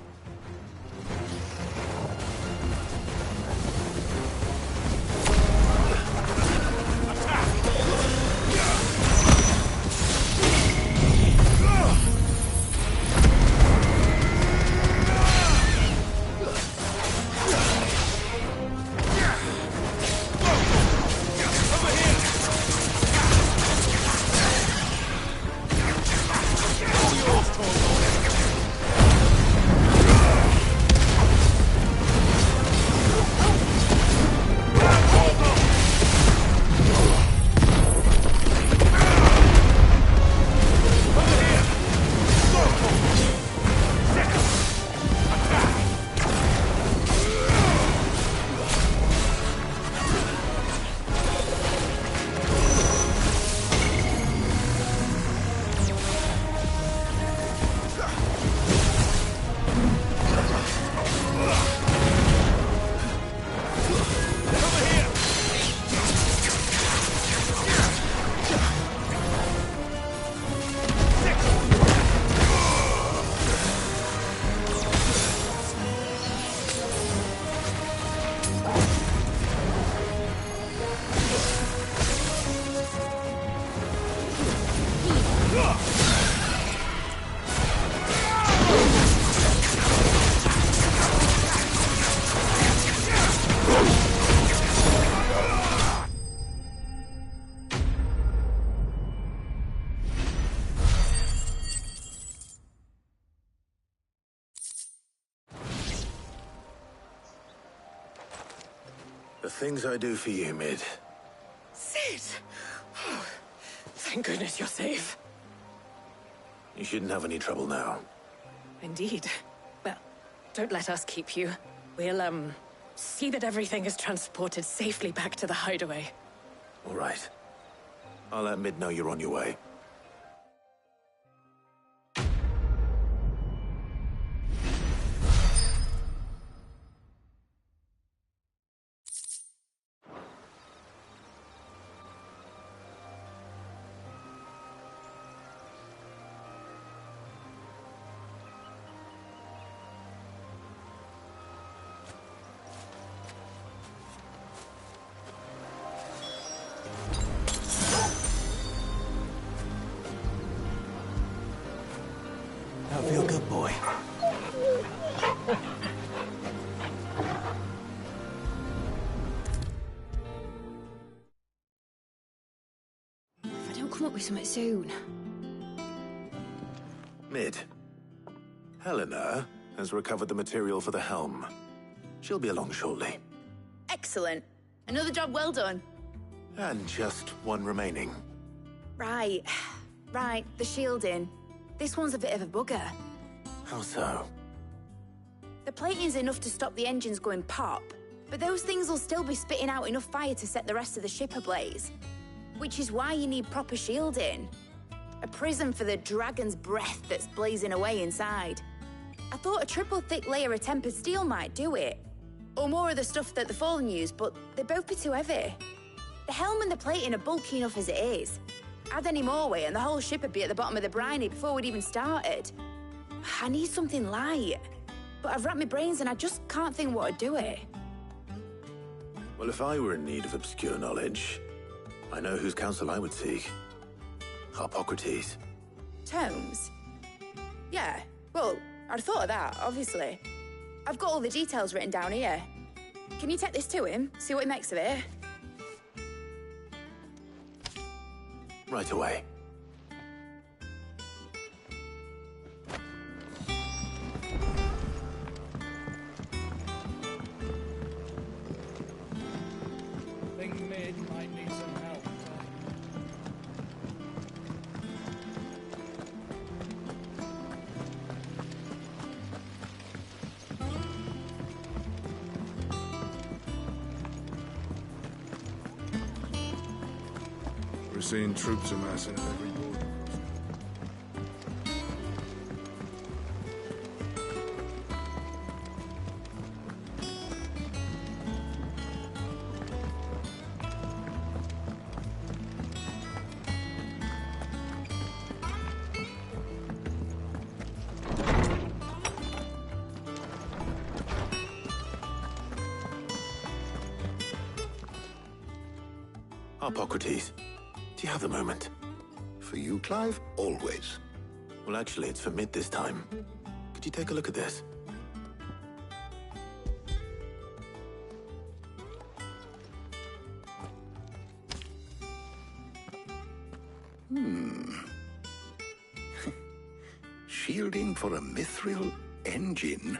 The things I do for you, Mid. Sid! Oh, thank goodness you're safe. You shouldn't have any trouble now. Indeed. Well, don't let us keep you. We'll, see that everything is transported safely back to the hideaway. All right. I'll let Mid know you're on your way. I feel good, boy. If I don't come up with something soon. Mid. Helena has recovered the material for the helm. She'll be along shortly. Excellent. Another job well done. And just one remaining. Right. Right, the shielding. This one's a bit of a bugger. How so? The plating's enough to stop the engines going pop, but those things will still be spitting out enough fire to set the rest of the ship ablaze. Which is why you need proper shielding. A prism for the dragon's breath that's blazing away inside. I thought a triple thick layer of tempered steel might do it. Or more of the stuff that the Fallen use, but they'd both be too heavy. The helm and the plating are bulky enough as it is. Add any more weight and the whole ship would be at the bottom of the briny before we'd even started. I need something light. But I've racked my brains and I just can't think what would do it. Well, if I were in need of obscure knowledge, I know whose counsel I would seek. Harpocrates. Tomes? Yeah, well, I'd thought of that, obviously. I've got all the details written down here. Can you take this to him, see what he makes of it? Right away. Think Mid might need some help. We're seeing troops amassing at every border crossing. Harpocrates, do you have the moment? For you, Clive, always. Well, actually, it's for Mid this time. Could you take a look at this? Shielding for a mithril engine.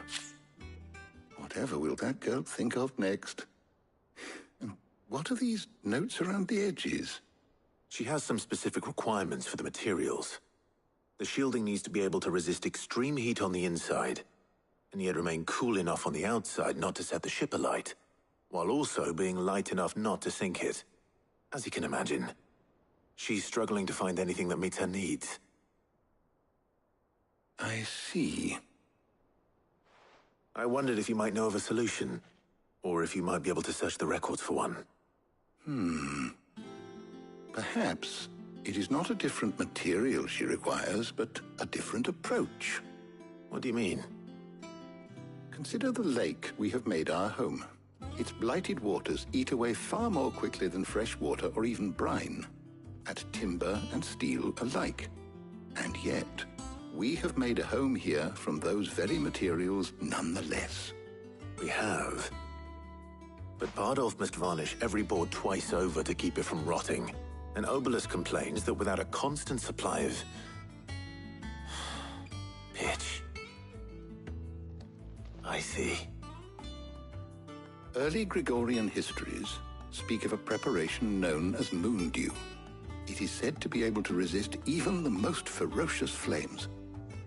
Whatever will that girl think of next? And what are these notes around the edges? She has some specific requirements for the materials. The shielding needs to be able to resist extreme heat on the inside, and yet remain cool enough on the outside not to set the ship alight, while also being light enough not to sink it. As you can imagine, she's struggling to find anything that meets her needs. I see. I wondered if you might know of a solution, or if you might be able to search the records for one. Perhaps it is not a different material she requires, but a different approach. What do you mean? Consider the lake we have made our home. Its blighted waters eat away far more quickly than fresh water or even brine, at timber and steel alike. And yet, we have made a home here from those very materials nonetheless. We have. But Bardolph must varnish every board twice over to keep it from rotting. And Obelus complains that without a constant supply of pitch. I see. Early Gregorian histories speak of a preparation known as moon dew. It is said to be able to resist even the most ferocious flames.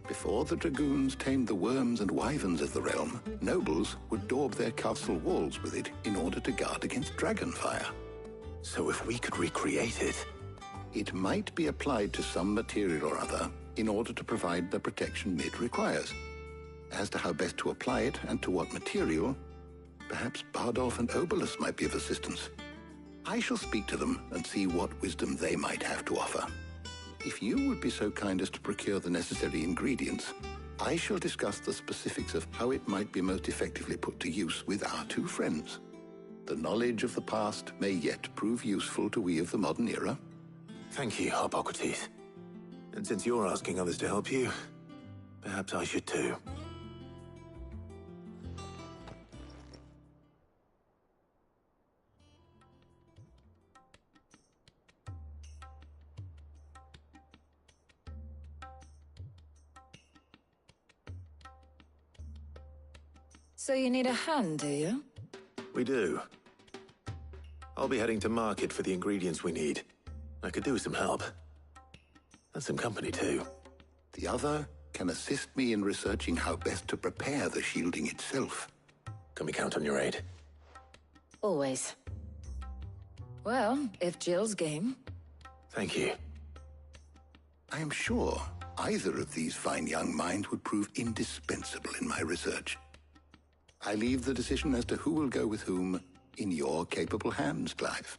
Before the dragoons tamed the worms and wyverns of the realm, nobles would daub their castle walls with it in order to guard against dragonfire. So if we could recreate it... It might be applied to some material or other in order to provide the protection it requires. As to how best to apply it and to what material, perhaps Bardolph and Obolus might be of assistance. I shall speak to them and see what wisdom they might have to offer. If you would be so kind as to procure the necessary ingredients, I shall discuss the specifics of how it might be most effectively put to use with our two friends. The knowledge of the past may yet prove useful to we of the modern era. Thank you, Hippocrates. And since you're asking others to help you, perhaps I should too. So you need a hand, do you? We do. I'll be heading to market for the ingredients we need. I could do with some help. And some company, too. The other can assist me in researching how best to prepare the shielding itself. Can we count on your aid? Always. Well, if Jill's game. Thank you. I am sure either of these fine young minds would prove indispensable in my research. I leave the decision as to who will go with whom in your capable hands, Clive.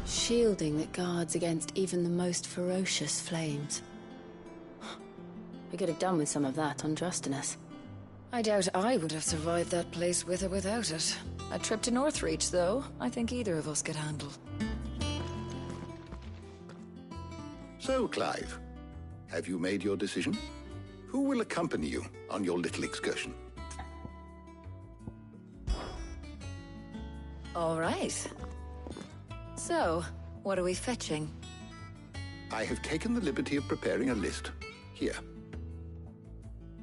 Shielding that guards against even the most ferocious flames. We could have done with some of that on Drustinus. I doubt I would have survived that place with or without it. A trip to Northreach, though, I think either of us could handle. So, Clive, have you made your decision? Who will accompany you on your little excursion? All right. So, what are we fetching? I have taken the liberty of preparing a list. Here.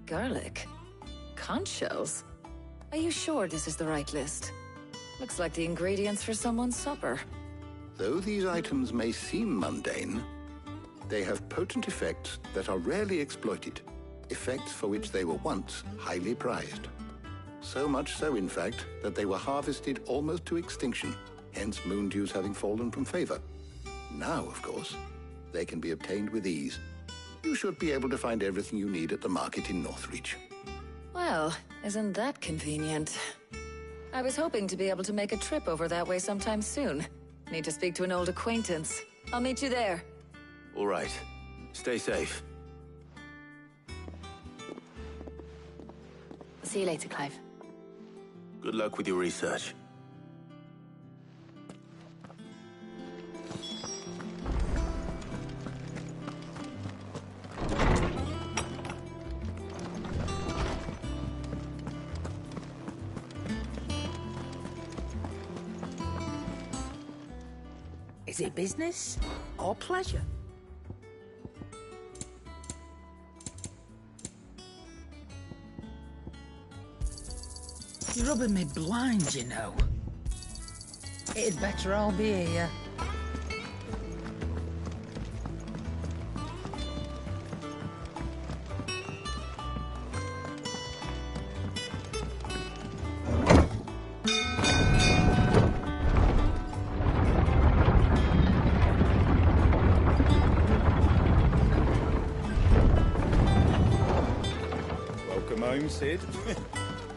Garlic? Conch shells? Are you sure this is the right list? Looks like the ingredients for someone's supper. Though these items may seem mundane, they have potent effects that are rarely exploited, effects for which they were once highly prized. So much so, in fact, that they were harvested almost to extinction, hence moon dews having fallen from favor. Now, of course, they can be obtained with ease. You should be able to find everything you need at the market in Northreach. Well, isn't that convenient? I was hoping to be able to make a trip over that way sometime soon. Need to speak to an old acquaintance. I'll meet you there. All right. Stay safe. See you later, Clive. Good luck with your research. Is it business or pleasure? You're rubbing me blind, you know. It'd better all be here. Welcome home, Sid.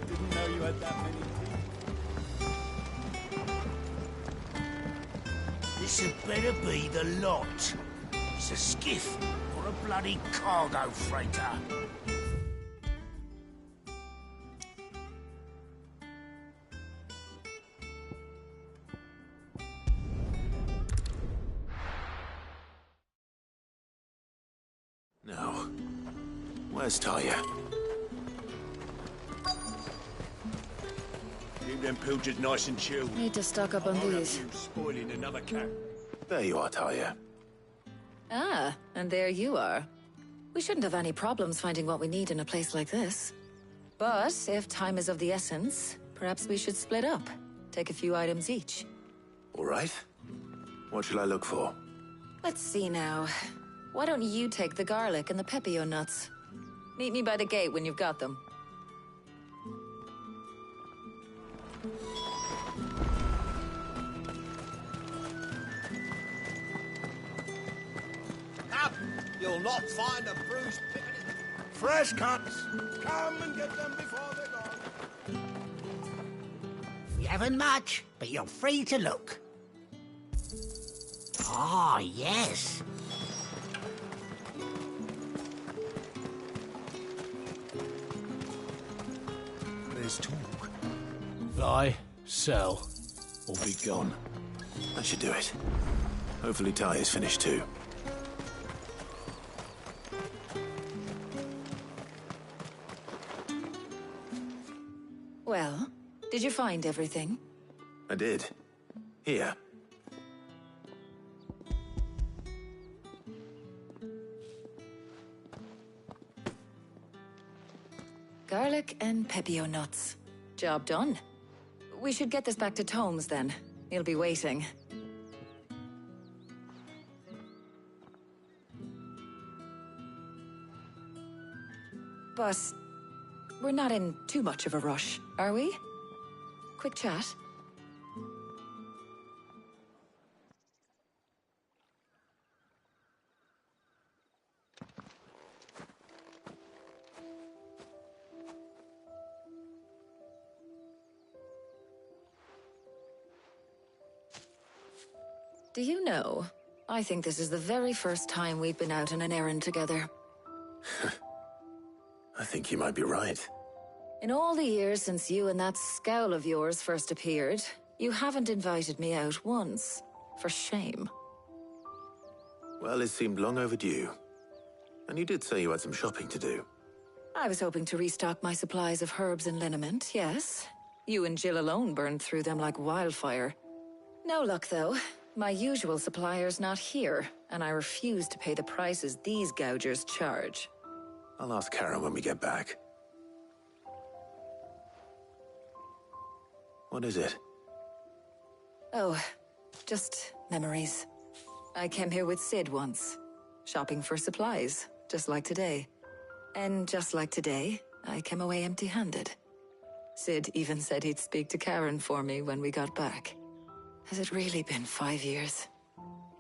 Didn't know you had that many teeth. This had better be the lot. It's a skiff or a bloody cargo freighter. No. Where's Talia? Keep them pilchers nice and chilled. Need to stock up on I'll have these. you spoiling another cat. There you are, Talia. Ah, and there you are. We shouldn't have any problems finding what we need in a place like this. But if time is of the essence, perhaps we should split up. Take a few items each. All right. What shall I look for? Let's see now. Why don't you take the garlic and the pepio nuts? Meet me by the gate when you've got them. Up! You'll not find a bruised pippin in the... Fresh cuts! Come and get them before they're gone. We haven't much, but you're free to look. Ah, yes. There's talk. Buy, sell, or be gone. That should do it. Hopefully Ty is finished too. Well, did you find everything? I did. Here. Garlic and pepio nuts. Job done. We should get this back to Tomes then. He'll be waiting. But we're not in too much of a rush, are we? Quick chat. Do you know, I think this is the very first time we've been out on an errand together. I think you might be right. In all the years since you and that scowl of yours first appeared, you haven't invited me out once. For shame. Well, it seemed long overdue. And you did say you had some shopping to do. I was hoping to restock my supplies of herbs and liniment, yes. You and Jill alone burned through them like wildfire. No luck, though. My usual supplier's not here, and I refuse to pay the prices these gougers charge. I'll ask Karen when we get back. What is it? Oh, just memories. I came here with Sid once, shopping for supplies, just like today. And just like today, I came away empty-handed. Sid even said he'd speak to Karen for me when we got back. Has it really been 5 years?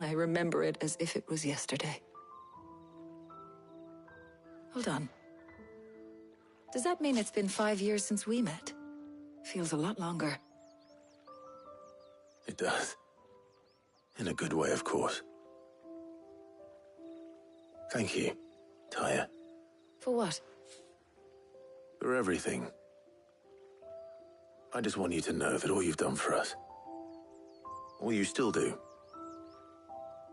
I remember it as if it was yesterday. Hold on. Does that mean it's been 5 years since we met? Feels a lot longer. It does. In a good way, of course. Thank you, Taya. For what? For everything. I just want you to know that all you've done for us, all you still do,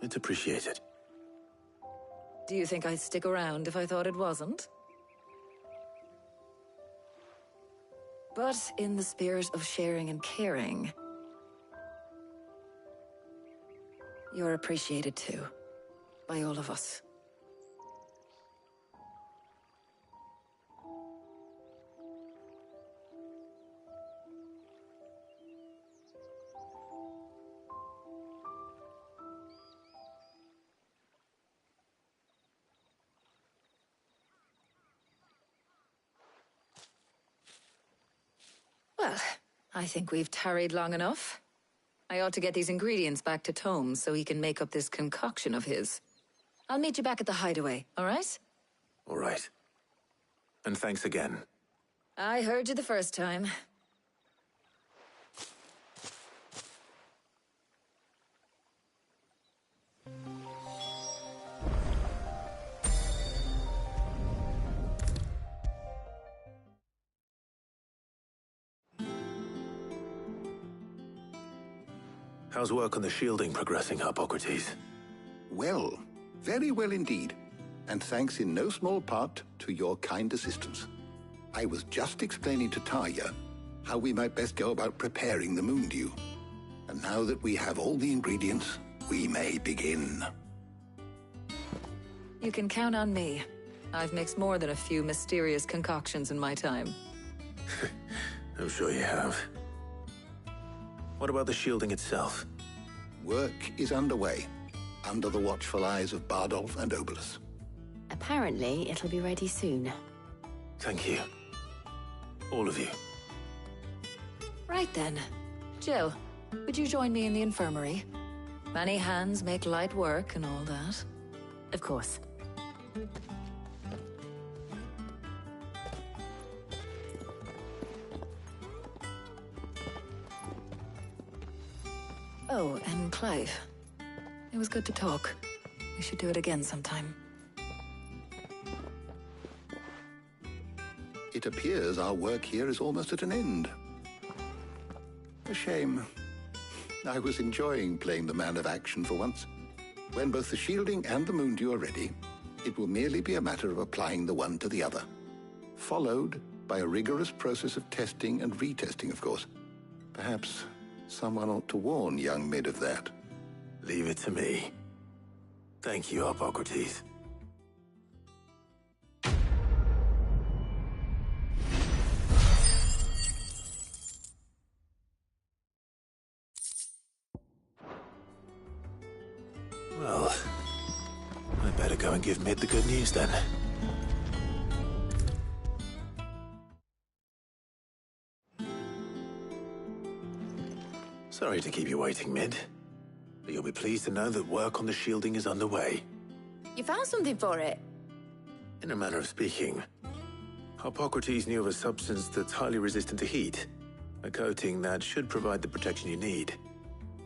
it's appreciated. Do you think I'd stick around if I thought it wasn't? But in the spirit of sharing and caring, you're appreciated too, by all of us. Well, I think we've tarried long enough. I ought to get these ingredients back to Tomes so he can make up this concoction of his. I'll meet you back at the hideaway, all right? All right. And thanks again. I heard you the first time. How's work on the shielding progressing, Hippocrates? Well, very well indeed. And thanks in no small part to your kind assistance. I was just explaining to Tarja how we might best go about preparing the Moondew. And now that we have all the ingredients, we may begin. You can count on me. I've mixed more than a few mysterious concoctions in my time. I'm sure you have. What about the shielding itself? Work is underway, under the watchful eyes of Bardolph and Obolus. Apparently, it'll be ready soon. Thank you. All of you. Right then. Jill, would you join me in the infirmary? Many hands make light work and all that. Of course. Oh, and Clive. It was good to talk. We should do it again sometime. It appears our work here is almost at an end. A shame. I was enjoying playing the man of action for once. When both the shielding and the Moondew are ready, it will merely be a matter of applying the one to the other. Followed by a rigorous process of testing and retesting, of course. Perhaps someone ought to warn young Mid of that. Leave it to me. Thank you, Hippocrates. Well, I'd better go and give Mid the good news then. Sorry to keep you waiting, Mid. But you'll be pleased to know that work on the shielding is underway. You found something for it? In a manner of speaking, Hippocrates knew of a substance that's highly resistant to heat. A coating that should provide the protection you need.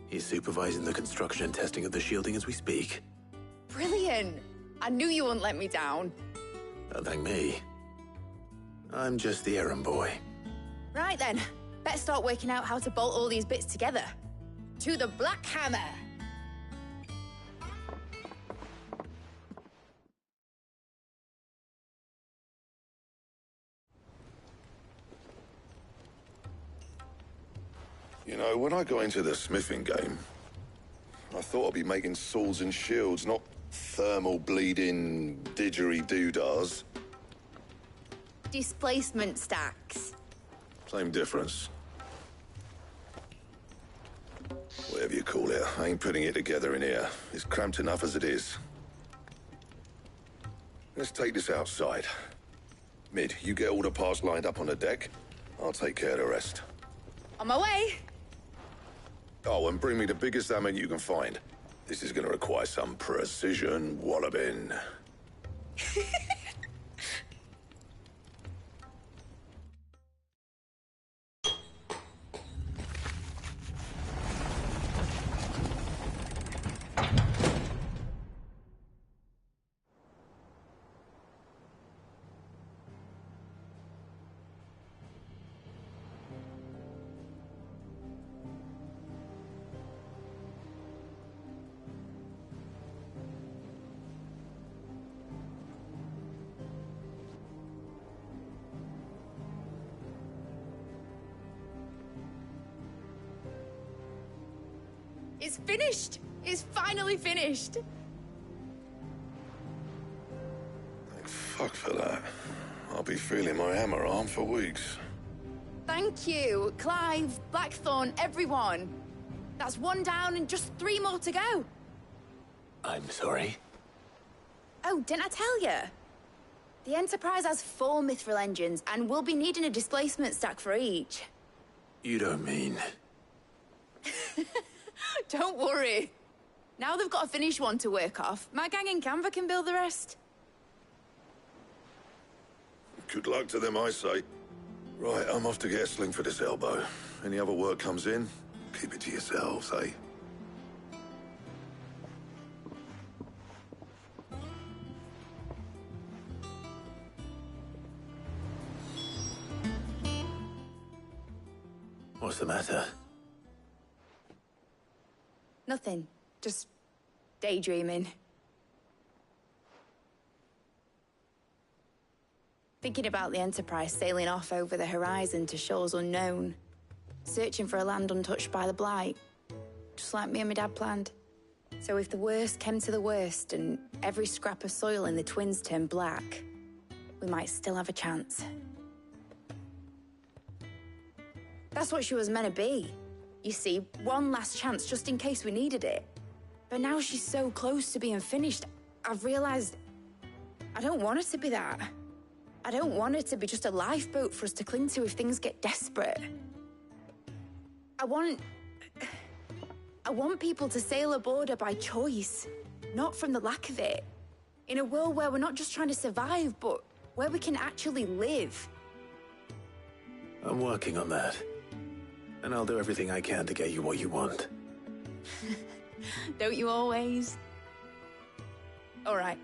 He's supervising the construction and testing of the shielding as we speak. Brilliant! I knew you wouldn't let me down. Don't thank me. I'm just the errand boy. Right then, better start working out how to bolt all these bits together. To the Black Hammer! You know, when I got into the smithing game, I thought I'd be making swords and shields, not thermal bleeding didgeridoo-dahs. Displacement stacks. Same difference. Whatever you call it, I ain't putting it together in here. It's cramped enough as it is. Let's take this outside. Mid, you get all the parts lined up on the deck. I'll take care of the rest. On my way! Oh, and bring me the biggest hammer you can find. This is gonna require some precision walloping. It's finished! It's finally finished! Thank fuck for that. I'll be feeling my hammer arm for weeks. Thank you, Clive, Blackthorn, everyone. That's one down and just 3 more to go. I'm sorry. Oh, didn't I tell you? The Enterprise has 4 mithril engines, and we'll be needing a displacement stack for each. You don't mean... Don't worry. Now they've got a finished one to work off, my gang in Canva can build the rest. Good luck to them, I say. Right, I'm off to get a sling for this elbow. Any other work comes in, keep it to yourselves, eh? What's the matter? Nothing. Just daydreaming. Thinking about the Enterprise sailing off over the horizon to shores unknown. Searching for a land untouched by the Blight. Just like me and my dad planned. So if the worst came to the worst and every scrap of soil in the Twins turned black, we might still have a chance. That's what she was meant to be. You see, one last chance just in case we needed it. But now she's so close to being finished, I've realized I don't want her to be that. I don't want her to be just a lifeboat for us to cling to if things get desperate. I want people to sail aboard her by choice, not from the lack of it. In a world where we're not just trying to survive, but where we can actually live. I'm working on that. And I'll do everything I can to get you what you want. Don't you always? All right.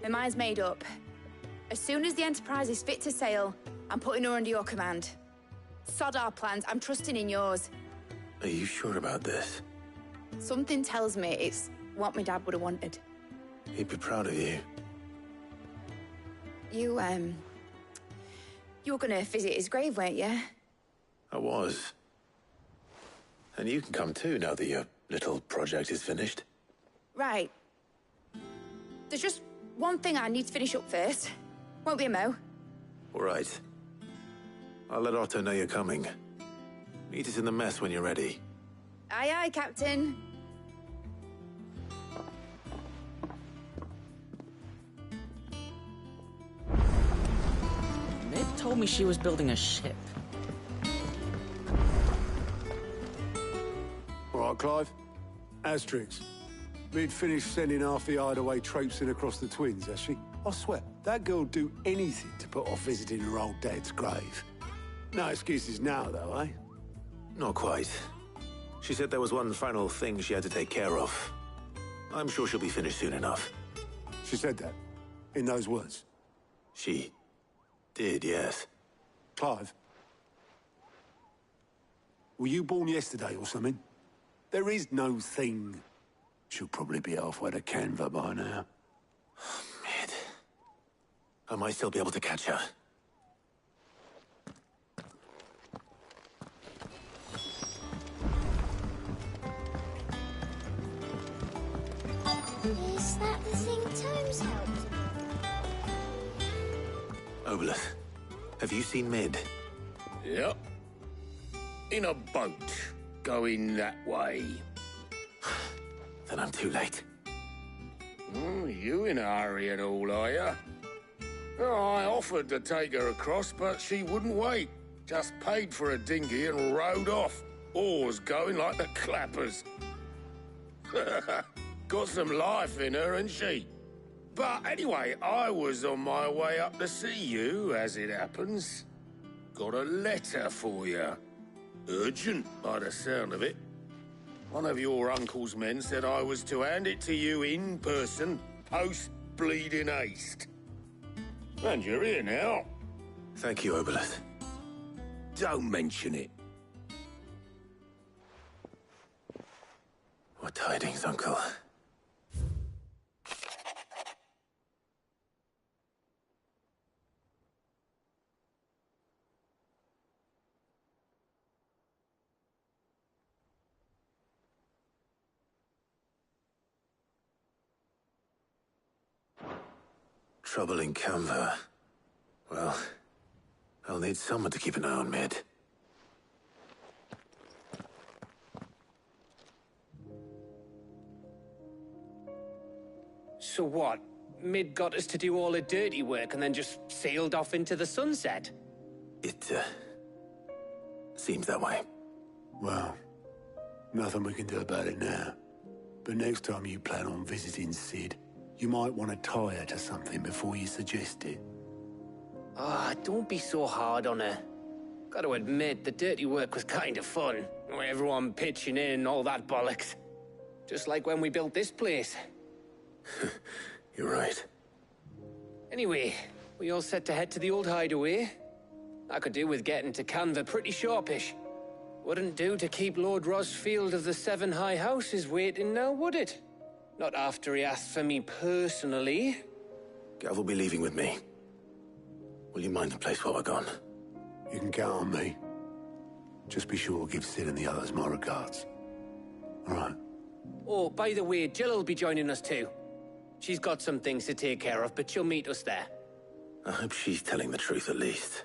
My mind's made up. As soon as the Enterprise is fit to sail, I'm putting her under your command. Sod our plans, I'm trusting in yours. Are you sure about this? Something tells me it's what my dad would have wanted. He'd be proud of you. You were gonna visit his grave, weren't you? I was. And you can come too, now that your little project is finished. Right. There's just one thing I need to finish up first. Won't be a mo. All right. I'll let Otto know you're coming. Meet us in the mess when you're ready. Aye, aye, Captain. Mid told me she was building a ship. All right, Clive. Asterix. Mid finished sending half the hideaway traipsing across the Twins, has she? I swear, that girl'd do anything to put off visiting her old dad's grave. No excuses now, though, eh? Not quite. She said there was one final thing she had to take care of. I'm sure she'll be finished soon enough. She said that? In those words? She did, yes. Clive? Were you born yesterday or something? There is no thing. She'll probably be halfway to Canva by now. Mid. I might still be able to catch her. Is that the thing Tomes helped? Obelus, have you seen Mid? Yep. In a boat, going that way. Then I'm too late. You in a hurry and all, are you? Oh, I offered to take her across, but she wouldn't wait. Just paid for a dinghy and rowed off. Oars going like the clappers. Got some life in her, ain't she? But anyway, I was on my way up to see you, as it happens. Got a letter for you. Urgent, by the sound of it. One of your uncle's men said I was to hand it to you in person, post-bleeding haste. And you're here now. Thank you, Obelus. Don't mention it. What tidings, Uncle? Trouble in Canva. Well, I'll need someone to keep an eye on Mid. So what? Mid got us to do all the dirty work and then just sailed off into the sunset? It, seems that way. Well, nothing we can do about it now. But next time you plan on visiting Sid, you might want to tie her to something before you suggest it. Ah, don't be so hard on her. Got to admit, the dirty work was kind of fun. Everyone pitching in and all that bollocks. Just like when we built this place. You're right. Anyway, we all set to head to the old hideaway. I could do with getting to Canva pretty sharpish. Wouldn't do to keep Lord Rosfield of the Seven High Houses waiting now, would it? Not after he asked for me personally. Gav will be leaving with me. Will you mind the place while we're gone? You can count on me. Just be sure to give Sid and the others my regards. All right. Oh, by the way, Jill will be joining us too. She's got some things to take care of, but she'll meet us there. I hope she's telling the truth at least.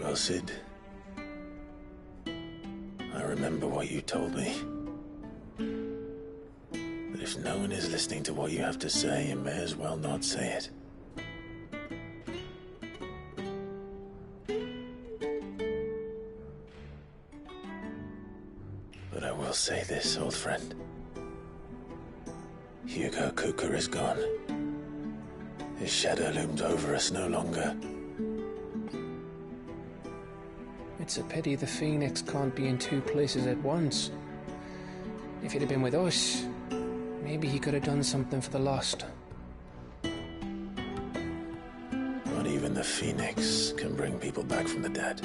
Well, Sid, I remember what you told me. That if no one is listening to what you have to say, you may as well not say it. But I will say this, old friend. Hugo Kuka is gone. His shadow looms over us no longer. It's a pity the Phoenix can't be in two places at once. If he'd have been with us, maybe he could have done something for the lost. Not even the Phoenix can bring people back from the dead.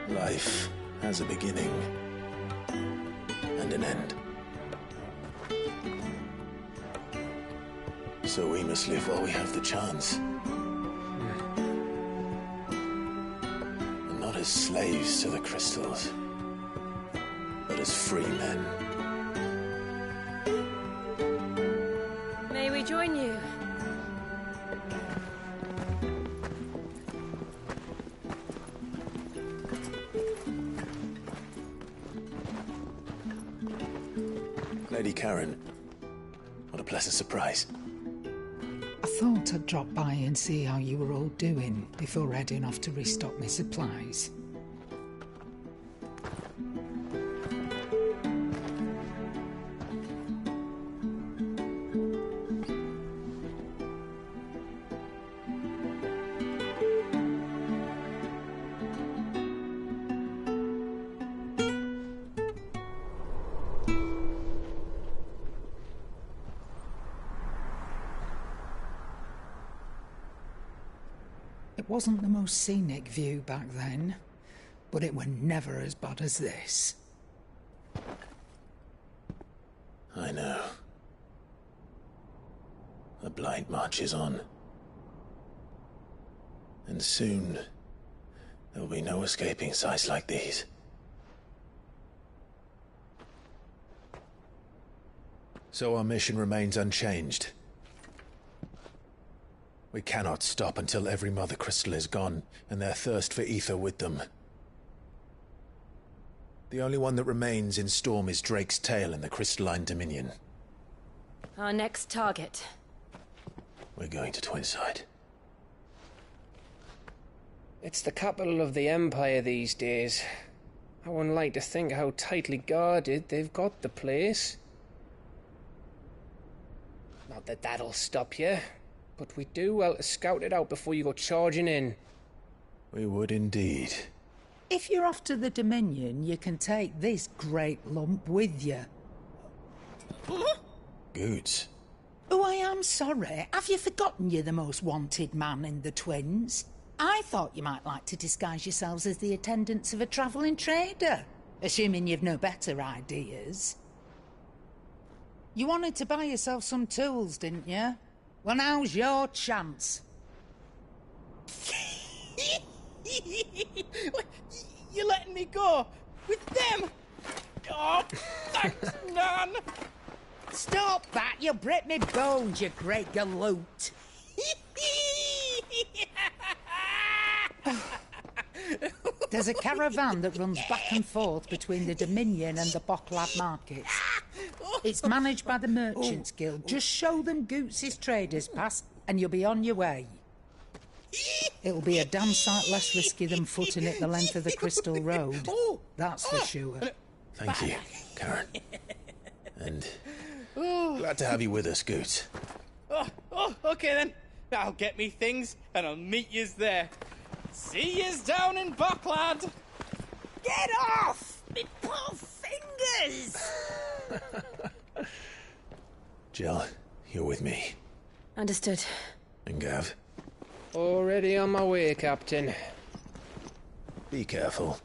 Life has a beginning and an end. So we must live while we have the chance. And not as slaves to the crystals, but as free men. May we join you? Lady Karen, what a pleasant surprise. I thought I'd drop by and see how you were all doing before heading off to restock my supplies. It wasn't the most scenic view back then, but it were never as bad as this. I know. The blight marches on. And soon, there'll be no escaping sights like these. So our mission remains unchanged. We cannot stop until every Mother Crystal is gone, and their thirst for ether with them. The only one that remains in Storm is Drake's Tail in the Crystalline Dominion. Our next target. We're going to Twinside. It's the capital of the Empire these days. I wouldn't like to think how tightly guarded they've got the place. Not that that'll stop you. But we do well to scout it out before you go charging in. We would indeed. If you're off to the Dominion, you can take this great lump with you. Goods. Oh, I am sorry. Have you forgotten you're the most wanted man in the Twins? I thought you might like to disguise yourselves as the attendants of a travelling trader, assuming you've no better ideas. You wanted to buy yourself some tools, didn't you? Well, now's your chance. You're letting me go? With them? Oh, thanks, Nan! Stop that! You'll break me bones, you great galoot! There's a caravan that runs back and forth between the Dominion and the Bocklab markets. It's managed by the Merchants Guild. Just show them Goots' Traders Pass and you'll be on your way. It'll be a damn sight less risky than footing it the length of the Crystal Road. That's for sure. Thank you, Karen. And glad to have you with us, Goot. Okay then. I'll get me things and I'll meet yous there. See yous down in Buckland. Get off! Me poor fingers! Jill, you're with me. Understood. And Gav? Already on my way, Captain. Be careful.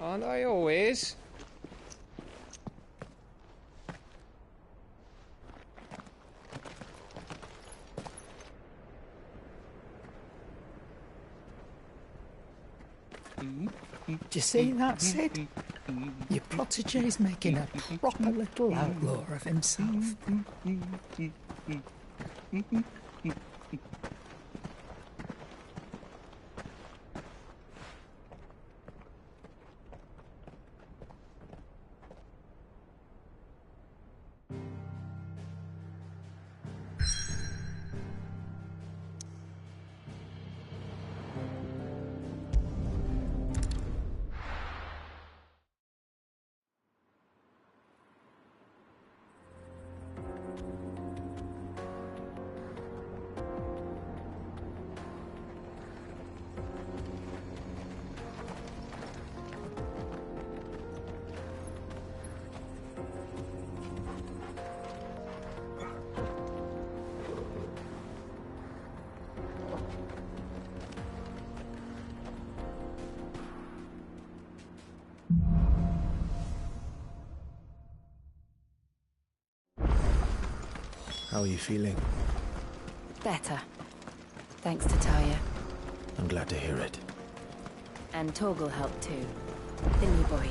Aren't I always? Do you see that, Sid? Your protégé's making a proper little outlaw of himself. How are you feeling? Better. Thanks to Talia. I'm glad to hear it. And Torgal helped too. The new boy.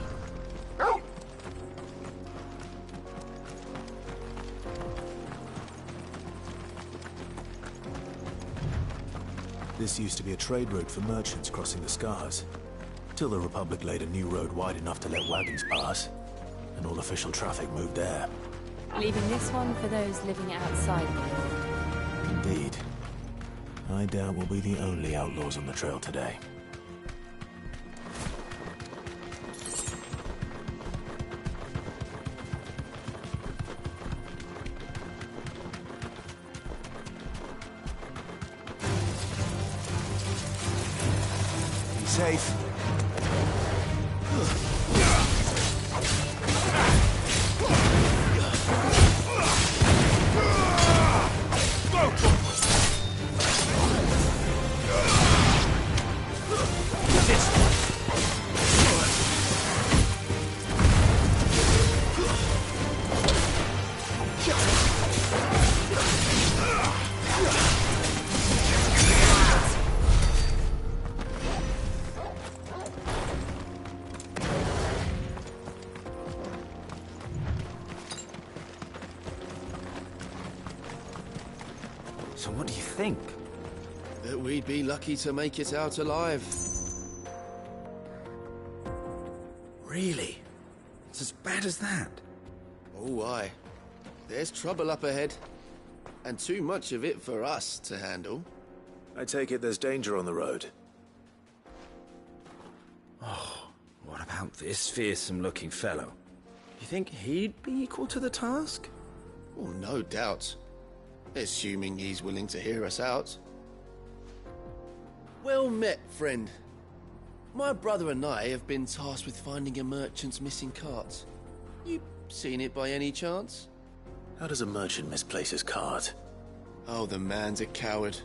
This used to be a trade route for merchants crossing the Scars. Till the Republic laid a new road wide enough to let wagons pass. And all official traffic moved there. Leaving this one for those living outside the law. Indeed. I doubt we'll be the only outlaws on the trail today. Be safe. So what do you think? That we'd be lucky to make it out alive. Really? It's as bad as that? Oh, aye. There's trouble up ahead. And too much of it for us to handle. I take it there's danger on the road. Oh, what about this fearsome-looking fellow? You think he'd be equal to the task? Oh, no doubt. Assuming he's willing to hear us out. Well met, friend. My brother and I have been tasked with finding a merchant's missing cart. You seen it by any chance? How does a merchant misplace his cart? Oh, the man's a coward.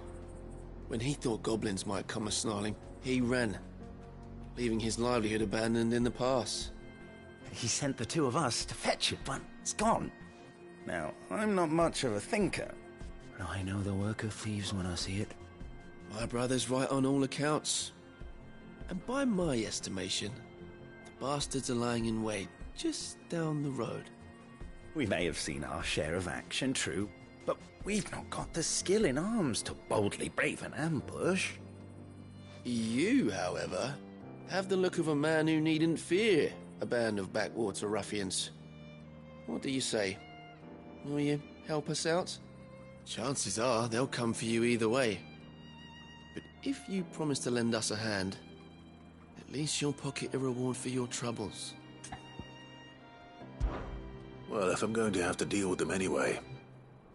When he thought goblins might come a-snarling, he ran, leaving his livelihood abandoned in the pass. He sent the two of us to fetch it, but it's gone. Now, I'm not much of a thinker, but I know the work of thieves when I see it. My brother's right on all accounts. And by my estimation, the bastards are lying in wait just down the road. We may have seen our share of action, true, but we've not got the skill in arms to boldly brave an ambush. You, however, have the look of a man who needn't fear a band of backwater ruffians. What do you say? Will you help us out? Chances are they'll come for you either way. But If you promise to lend us a hand, at least you'll pocket a reward for your troubles. Well, if I'm going to have to deal with them anyway.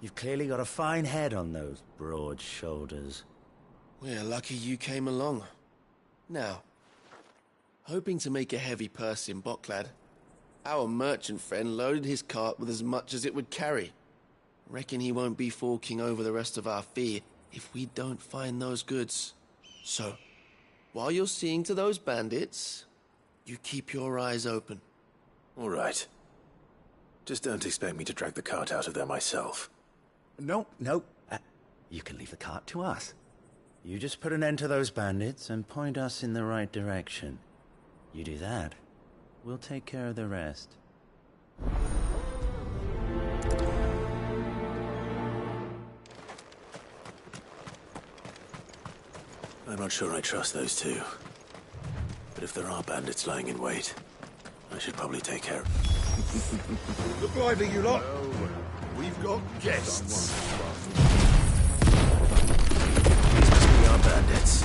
You've clearly got a fine head on those broad shoulders. We're lucky you came along. Now, hoping to make a heavy purse in Boklad, our merchant friend loaded his cart with as much as it would carry. Reckon he won't be forking over the rest of our fee if we don't find those goods. So, while you're seeing to those bandits, you keep your eyes open. All right. Just don't expect me to drag the cart out of there myself. Nope. You can leave the cart to us. You just put an end to those bandits and point us in the right direction. You do that, we'll take care of the rest. I'm not sure I trust those two. But if there are bandits lying in wait, I should probably take care of them. Look lively, you lot. No, we've got guests. These must be our bandits.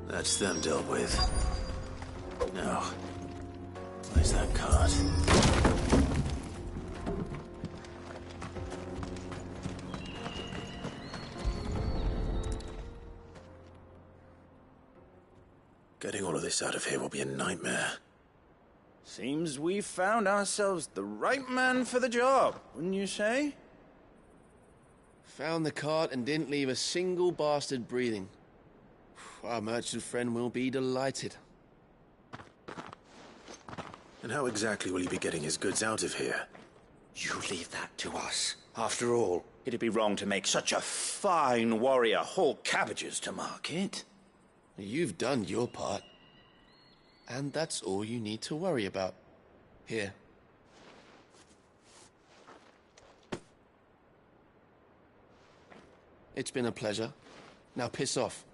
That's them dealt with. Now, where's that cart? Getting all of this out of here will be a nightmare. Seems we've found ourselves the right man for the job, wouldn't you say? Found the cart and didn't leave a single bastard breathing. Our merchant friend will be delighted. And how exactly will he be getting his goods out of here? You leave that to us. After all, it'd be wrong to make such a fine warrior haul cabbages to market. You've done your part. And that's all you need to worry about. Here. It's been a pleasure. Now piss off.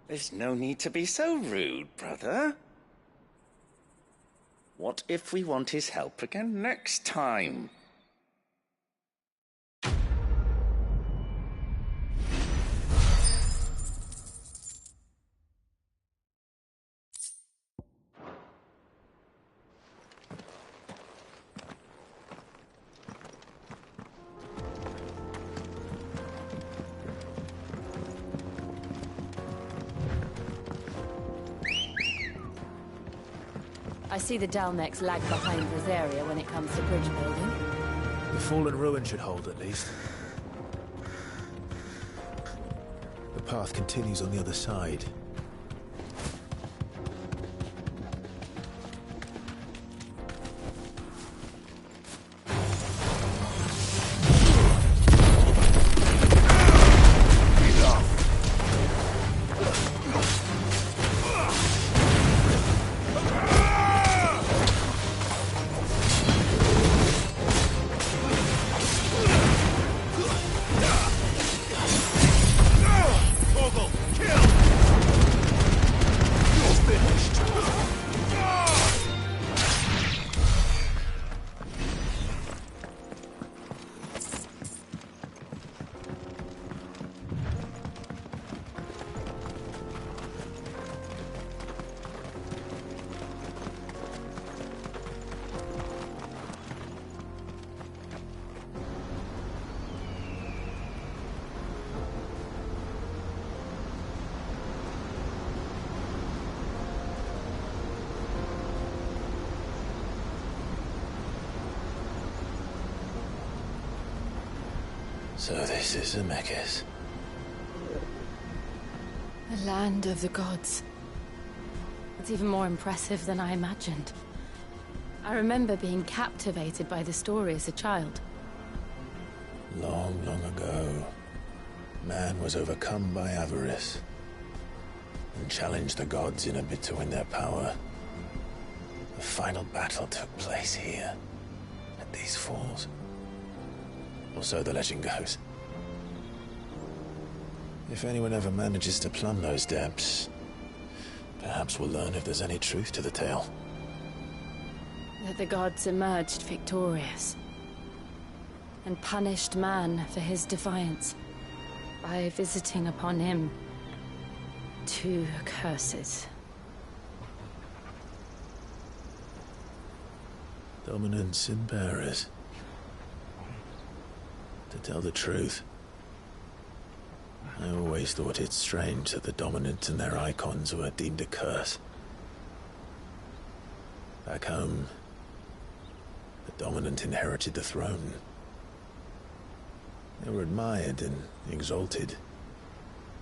There's no need to be so rude, brother. What if we want his help again next time? I see the Dalmex lag behind Rosaria when it comes to bridge building. The fallen ruin should hold, at least. The path continues on the other side. So this is Zemeckis. The land of the gods. It's even more impressive than I imagined. I remember being captivated by the story as a child. Long, long ago, man was overcome by avarice and challenged the gods in a bid to win their power. The final battle took place here, at these falls. Or so the legend goes. If anyone ever manages to plumb those depths, perhaps we'll learn if there's any truth to the tale. That the gods emerged victorious and punished man for his defiance by visiting upon him 2 curses. Dominance and bearers. To tell the truth, I always thought it strange that the dominant and their icons were deemed a curse. Back home, the dominant inherited the throne. They were admired and exalted,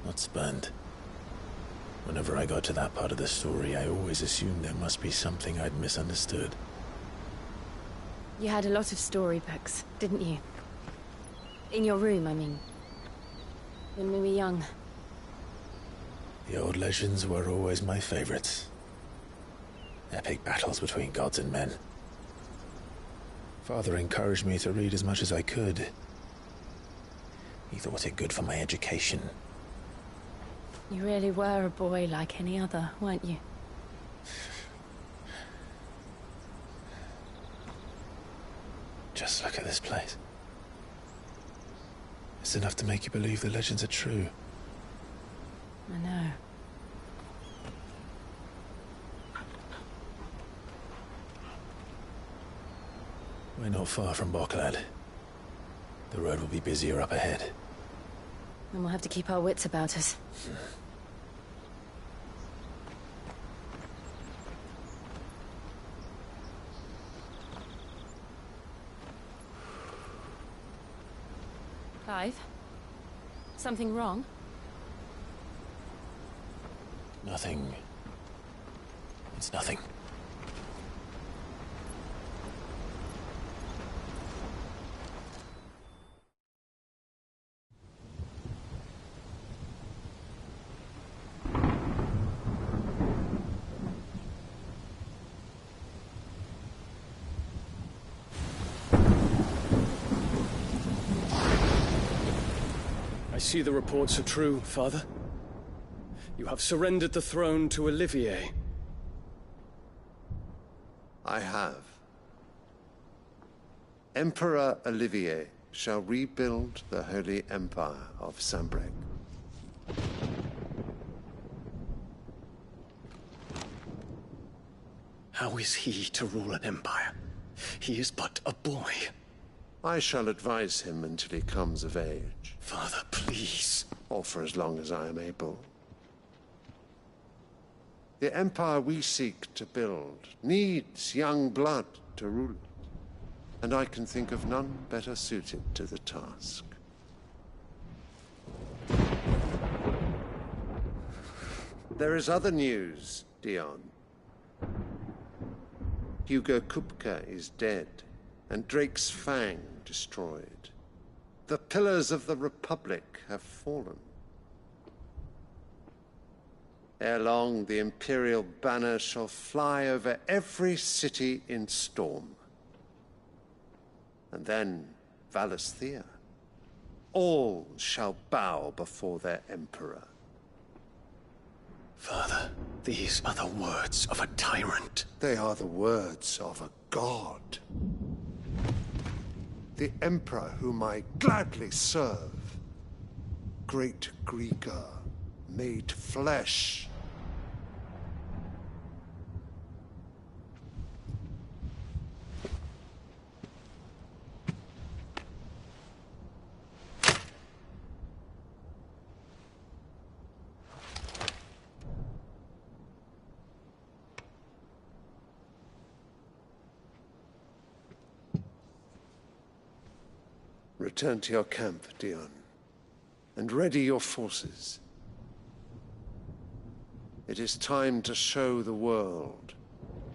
not spurned. Whenever I got to that part of the story, I always assumed there must be something I'd misunderstood. You had a lot of storybooks, didn't you? In your room, I mean. When we were young. The old legends were always my favorites. Epic battles between gods and men. Father encouraged me to read as much as I could. He thought it good for my education. You really were a boy like any other, weren't you? Just look at this place. It's enough to make you believe the legends are true. I know. We're not far from Boklad. The road will be busier up ahead. And we'll have to keep our wits about us. Clive? Something wrong? Nothing. It's nothing. I see the reports are true, Father. You have surrendered the throne to Olivier. I have. Emperor Olivier shall rebuild the Holy Empire of Sambrec. How is he to rule an empire? He is but a boy. I shall advise him until he comes of age. Father, please. Or for as long as I am able. The empire we seek to build needs young blood to rule it. And I can think of none better suited to the task. There is other news, Dion. Hugo Kupka is dead, and Drake's Fang destroyed. The pillars of the Republic have fallen. Ere long, the Imperial banner shall fly over every city in Storm. And then, Valisthea. All shall bow before their Emperor. Father, these are the words of a tyrant. They are the words of a god. The Emperor whom I gladly serve. Great Greeker, made flesh. Return to your camp, Dion, and ready your forces. It is time to show the world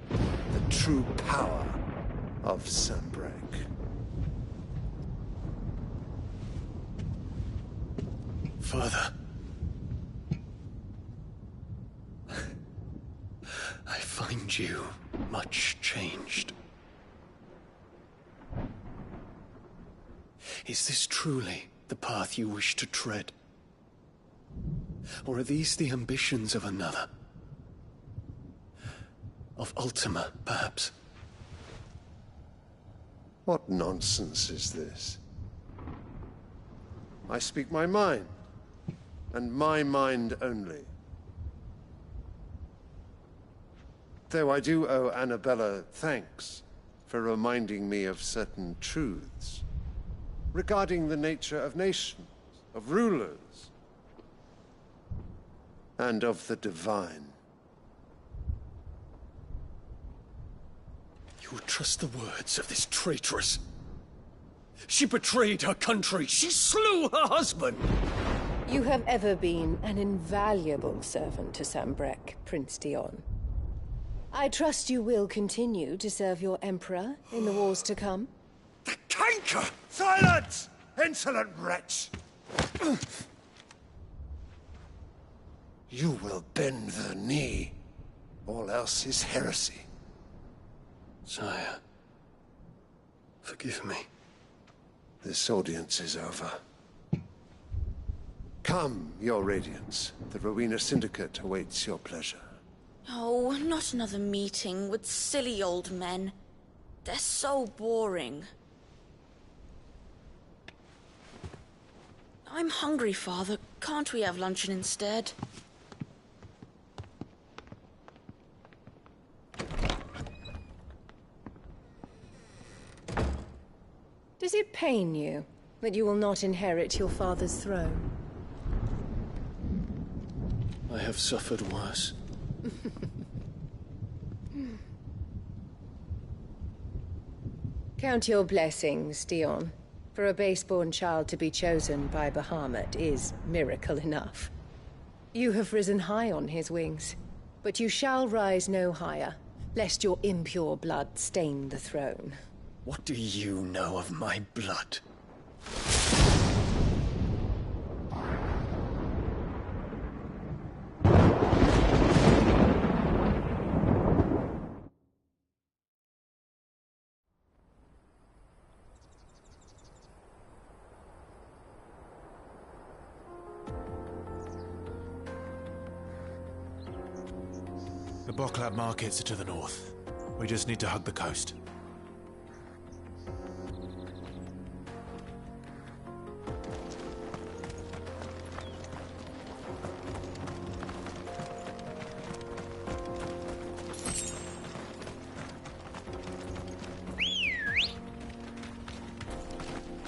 the true power of Sanbreque. Father. I find you much changed. Is this truly the path you wish to tread? Or are these the ambitions of another? Of Ultima, perhaps? What nonsense is this? I speak my mind, and my mind only. Though I do owe Annabella thanks for reminding me of certain truths regarding the nature of nations, of rulers, and of the divine. You would trust the words of this traitress? She betrayed her country. She slew her husband. You have ever been an invaluable servant to Sanbreque, Prince Dion. I trust you will continue to serve your Emperor in the wars to come. The canker! Silence! Insolent wretch! You will bend the knee. All else is heresy. Sire, forgive me. This audience is over. Come, your Radiance. The Rowena Syndicate awaits your pleasure. Oh, not another meeting with silly old men. They're so boring. I'm hungry, Father. Can't we have luncheon instead? Does it pain you that you will not inherit your father's throne? I have suffered worse. Count your blessings, Dion. For a base-born child to be chosen by Bahamut is miracle enough. You have risen high on his wings, but you shall rise no higher, lest your impure blood stain the throne. What do you know of my blood? The Bocklab markets are to the north. We just need to hug the coast.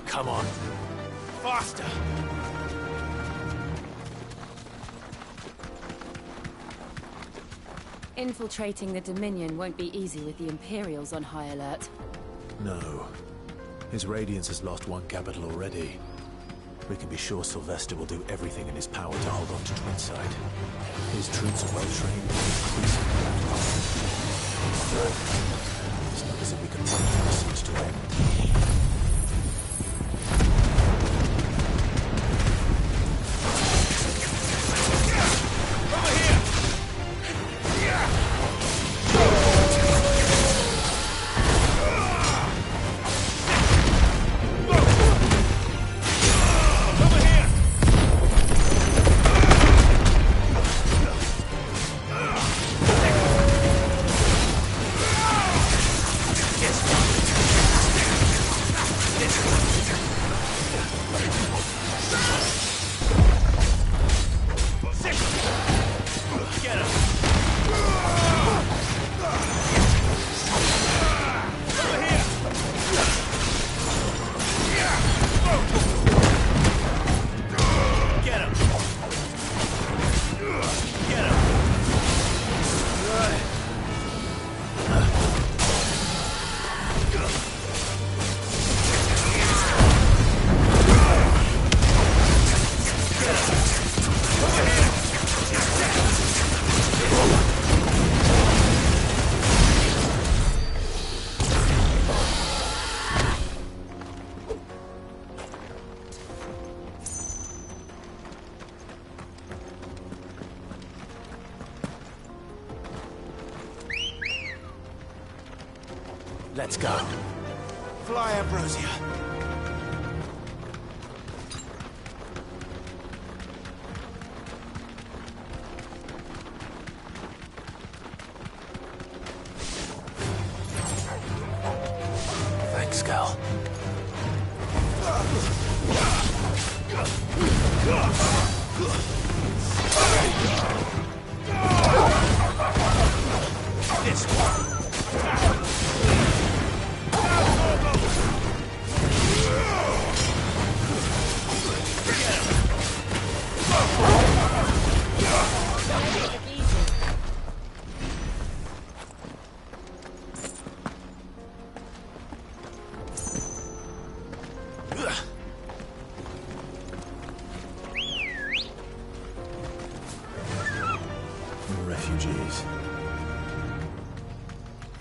Come on. Faster! Infiltrating the Dominion won't be easy with the Imperials on high alert. No. His Radiance has lost one capital already. We can be sure Sylvester will do everything in his power to hold on to Twinside. His troops are well trained and increasingly advanced. It's not as if we can wait for the siege to end. Let's go. Fly, Ambrosia. Thanks, Gal. This one. Refugees.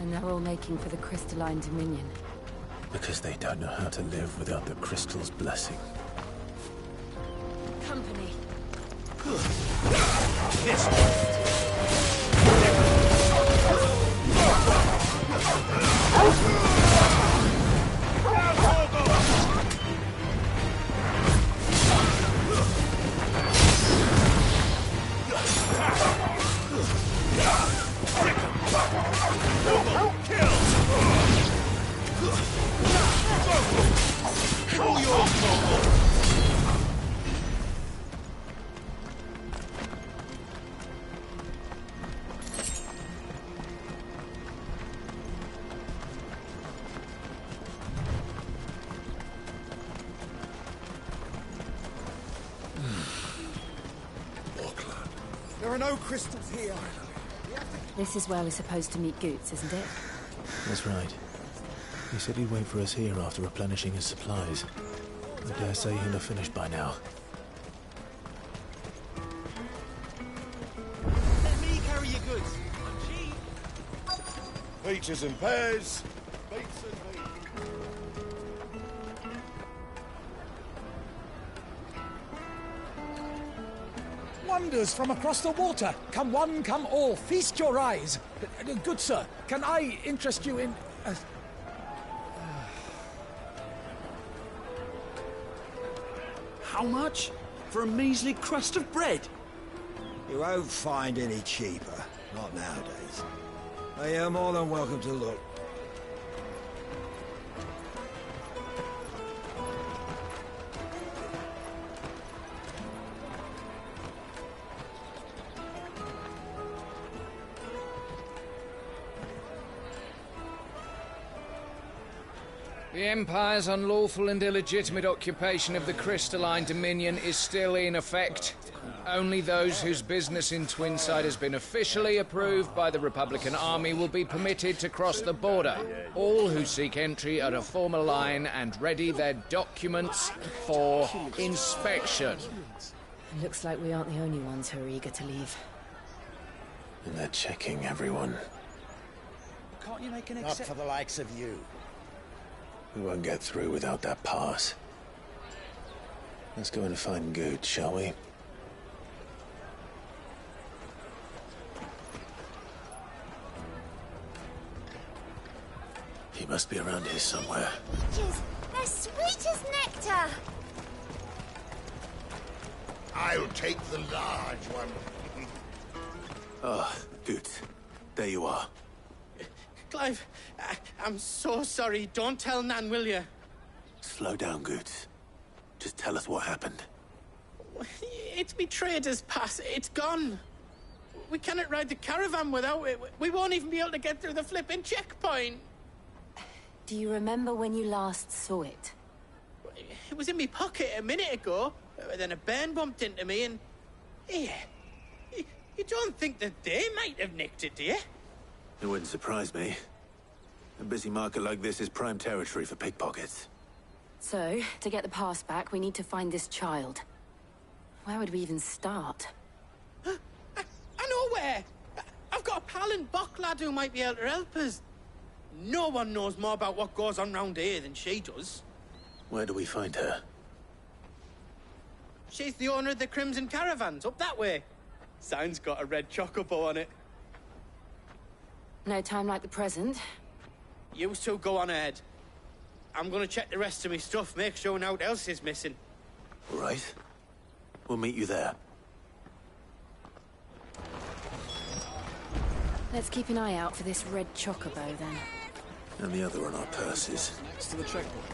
And they're all making for the Crystalline Dominion. Because they don't know how to live without the crystal's blessing. Company. This There are no crystals here. This is where we're supposed to meet Goots, isn't it? That's right. He said he'd wait for us here after replenishing his supplies. I dare say he'll have finished by now. Let me carry your goods. I'm cheap. Peaches and pears. Beets and beans. Wonders from across the water. Come one, come all. Feast your eyes. Good sir, can I interest you in... How much? For a measly crust of bread? You won't find any cheaper. Not nowadays. You're more than welcome to look. The Empire's unlawful and illegitimate occupation of the Crystalline Dominion is still in effect. Only those whose business in Twinside has been officially approved by the Republican Army will be permitted to cross the border. All who seek entry are to form a line and ready their documents for inspection. It looks like we aren't the only ones who are eager to leave. And they're checking everyone. Can't you make an Not exception? for the likes of you. We won't get through without that pass. Let's go and find Good, shall we? He must be around here somewhere. Peaches, they're sweet as nectar. I'll take the large one. Ah, Good. There you are. Clive, I'm so sorry. Don't tell Nan, will you? Slow down, Good. Just tell us what happened. It's me trader's pass. It's gone. We cannot ride the caravan without it. We won't even be able to get through the flipping checkpoint. Do you remember when you last saw it? It was in my pocket a minute ago. Then a bairn bumped into me and... Yeah. You don't think that they might have nicked it, do you? It wouldn't surprise me. A busy market like this is prime territory for pickpockets. So, to get the pass back, we need to find this child. Where would we even start? I know where! I've got a pal in Bocklad who might be able to help us. No one knows more about what goes on round here than she does. Where do we find her? She's the owner of the Crimson Caravans, up that way. Sign's got a red chocobo on it. No time like the present. You two go on ahead. I'm gonna check the rest of my stuff, make sure naught else is missing. All right. We'll meet you there. Let's keep an eye out for this red chocobo, then. And the other on our purses. Next to the checkpoint.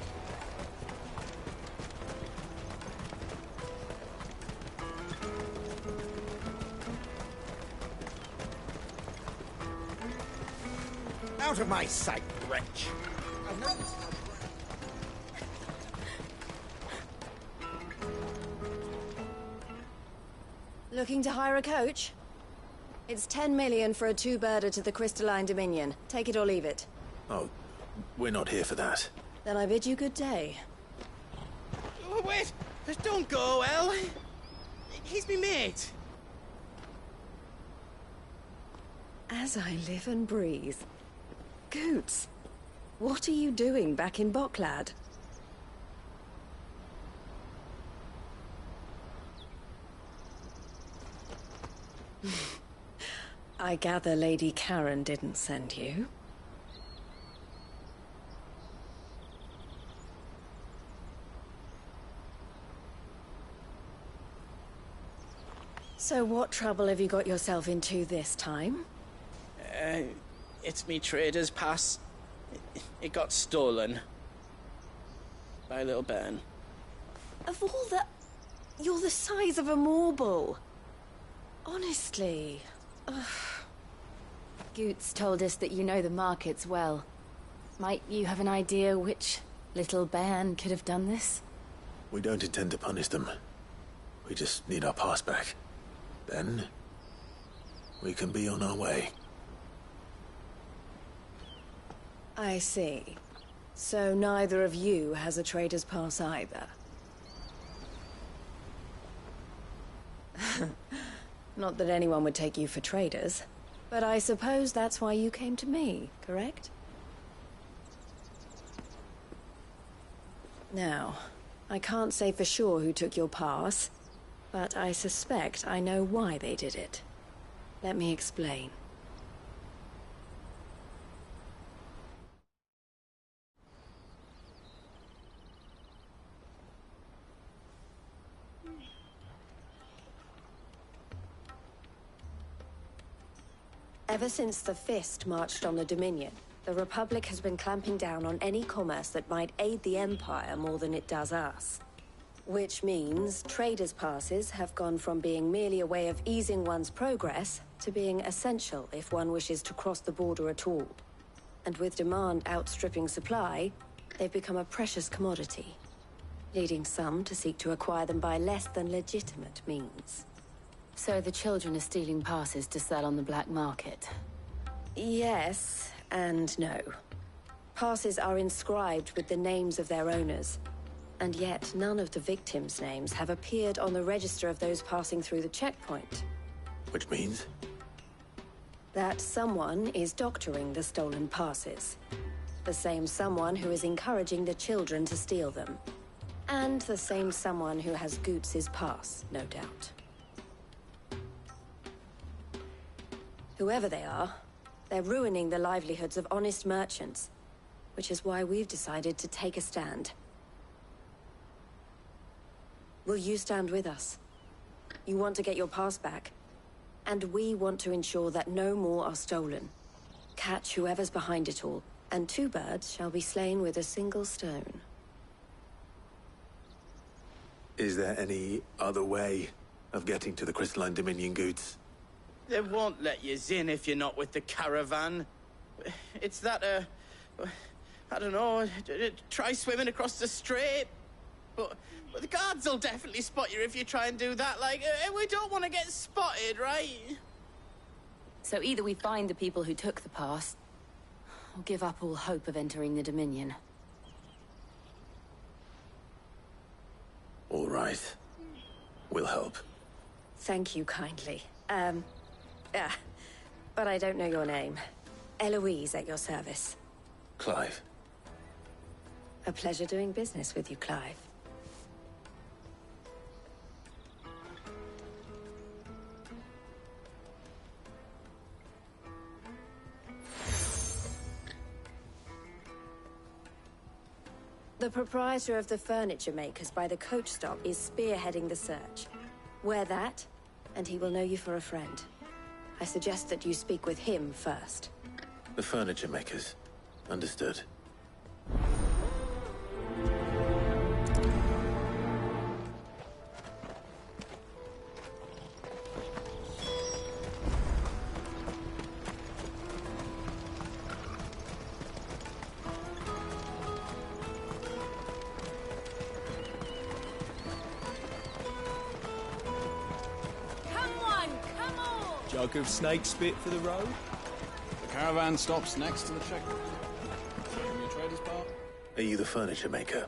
Out of my sight, wretch! Looking to hire a coach? It's 10 million for a two-birder to the Crystalline Dominion. Take it or leave it. Oh, we're not here for that. Then I bid you good day. Oh, wait! Don't go, El. He's me mate. As I live and breathe. Goots, what are you doing back in Bocklad? I gather Lady Karen didn't send you. So what trouble have you got yourself into this time? It's me trader's pass. It got stolen. By little Ben. Of all the... You're the size of a marble. Honestly. Ugh. Goots told us that you know the markets well. Might you have an idea which little bairn could have done this? We don't intend to punish them. We just need our pass back. Then, we can be on our way. I see. So neither of you has a trader's pass either. Not that anyone would take you for traders, but I suppose that's why you came to me, correct? Now, I can't say for sure who took your pass, but I suspect I know why they did it. Let me explain. Ever since the Fist marched on the Dominion, the Republic has been clamping down on any commerce that might aid the Empire more than it does us. Which means traders' passes have gone from being merely a way of easing one's progress to being essential if one wishes to cross the border at all. And with demand outstripping supply, they've become a precious commodity, leading some to seek to acquire them by less than legitimate means. So the children are stealing passes to sell on the black market? Yes, and no. Passes are inscribed with the names of their owners, and yet none of the victims' names have appeared on the register of those passing through the checkpoint. Which means? That someone is doctoring the stolen passes. The same someone who is encouraging the children to steal them. And the same someone who has Goots' pass, no doubt. Whoever they are, they're ruining the livelihoods of honest merchants, which is why we've decided to take a stand. Will you stand with us? You want to get your pass back, and we want to ensure that no more are stolen. Catch whoever's behind it all, and two birds shall be slain with a single stone. Is there any other way of getting to the Crystalline Dominion, Goots? They won't let you in if you're not with the caravan. It's that, I don't know, try swimming across the strait. But the guards will definitely spot you if you try and do that. Like, we don't want to get spotted, right? So either we find the people who took the pass, or give up all hope of entering the Dominion. All right. We'll help. Thank you kindly. But I don't know your name. Eloise at your service. Clive. A pleasure doing business with you, Clive. The proprietor of the furniture makers by the coach stop is spearheading the search. Wear that, and he will know you for a friend. I suggest that you speak with him first. The furniture makers. Understood. Jug of snake spit for the road? The caravan stops next to the checkpoint. Showing me a trader's bar? Are you the furniture maker?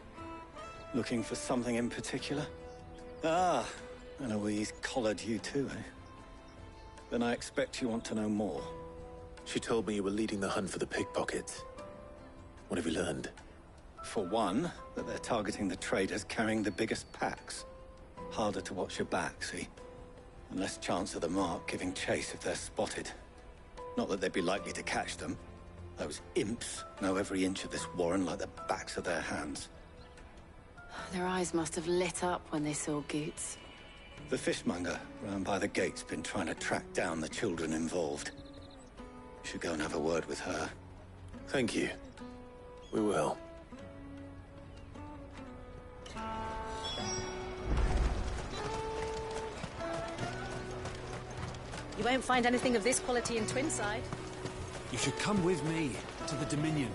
Looking for something in particular? Ah, and Eloise collared you too, eh? Then I expect you want to know more. She told me you were leading the hunt for the pickpockets. What have you learned? For one, that they're targeting the traders carrying the biggest packs. Harder to watch your back, see? And less chance of the mark giving chase if they're spotted. Not that they'd be likely to catch them. Those imps know every inch of this warren like the backs of their hands. Their eyes must have lit up when they saw Goots. The fishmonger round by the gate's been trying to track down the children involved. You should go and have a word with her. Thank you. We will. You won't find anything of this quality in Twinside. You should come with me to the Dominion.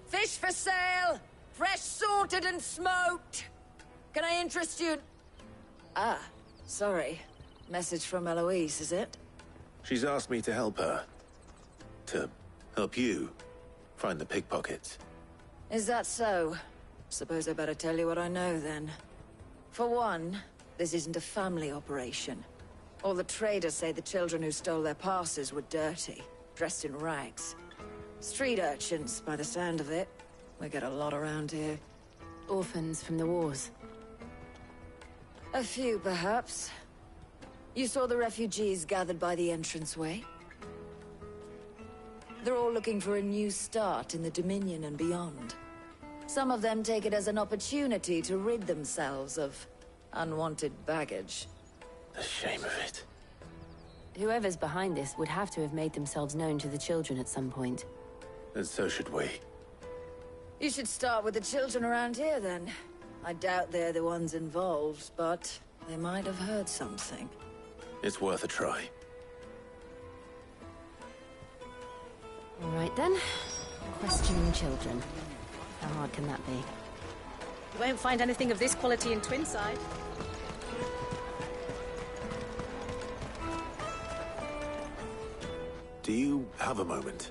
Fish for sale! Fresh sorted and smoked! Can I interest you? Ah, sorry. Message from Eloise, is it? She's asked me to help her. To help you find the pickpockets. Is that so? Suppose I better tell you what I know, then. For one, this isn't a family operation. All the traders say the children who stole their passes were dirty, dressed in rags. Street urchins, by the sound of it. We get a lot around here. Orphans from the wars. A few, perhaps. You saw the refugees gathered by the entranceway? They're all looking for a new start in the Dominion and beyond. Some of them take it as an opportunity to rid themselves of unwanted baggage. The shame of it. Whoever's behind this would have to have made themselves known to the children at some point. And so should we. You should start with the children around here, then. I doubt they're the ones involved, but they might have heard something. It's worth a try. All right, then. Questioning children. How hard can that be? You won't find anything of this quality in Twinside. Do you have a moment?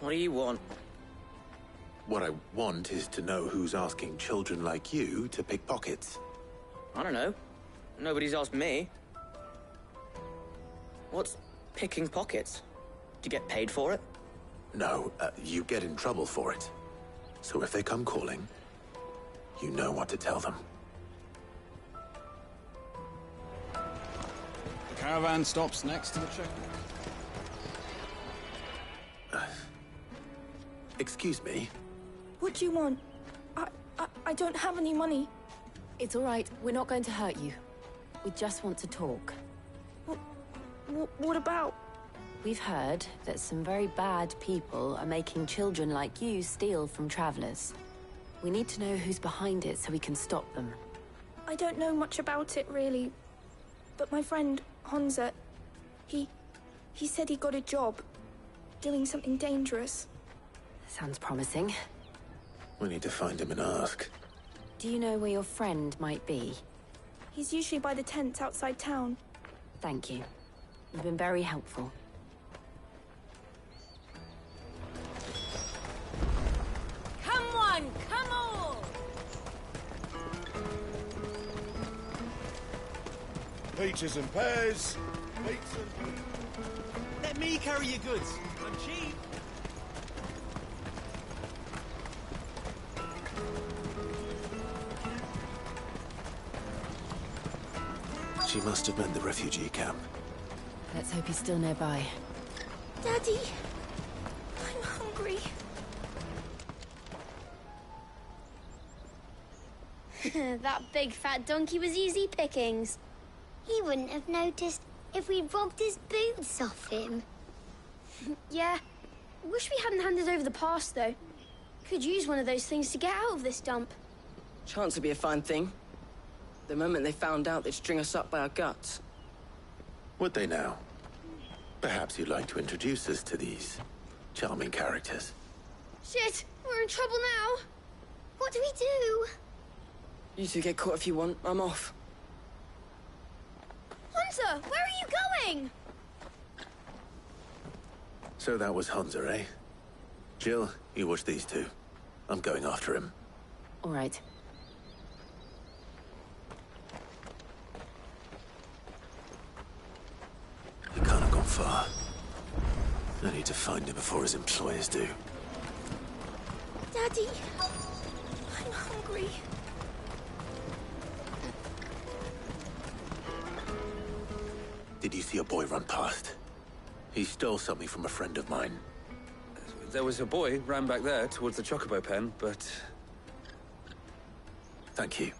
What do you want? What I want is to know who's asking children like you to pick pockets. I don't know. Nobody's asked me. What's picking pockets? Do you get paid for it? No, you get in trouble for it. So if they come calling, you know what to tell them. The caravan stops next to the checkpoint. Excuse me? What do you want? I don't have any money. It's all right. We're not going to hurt you. We just want to talk. What about? We've heard that some very bad people are making children like you steal from travelers. We need to know who's behind it so we can stop them. I don't know much about it, really. But my friend, Honza, he said he got a job doing something dangerous. Sounds promising. We need to find him and ask. Do you know where your friend might be? He's usually by the tents outside town. Thank you. You've been very helpful. Come on, come on! Peaches and pears. Meats and... Let me carry your goods. I'm cheap. She must have meant the refugee camp. Let's hope he's still nearby. Daddy, I'm hungry. That big fat donkey was easy pickings. He wouldn't have noticed if we'd robbed his boots off him. Yeah. Wish we hadn't handed over the pass, though. Could use one of those things to get out of this dump. Chance would be a fine thing. The moment they found out, they'd string us up by our guts. Would they now? Perhaps you'd like to introduce us to these charming characters. Shit, we're in trouble now. What do we do? You two get caught if you want. I'm off. Hunter, where are you going? So that was Hunter, eh? Jill, you watch these two. I'm going after him. All right. He can't have gone far. I need to find him before his employers do. Daddy, I'm hungry. Did you see a boy run past? He stole something from a friend of mine. There was a boy ran back there towards the Chocobo pen, but... Thank you.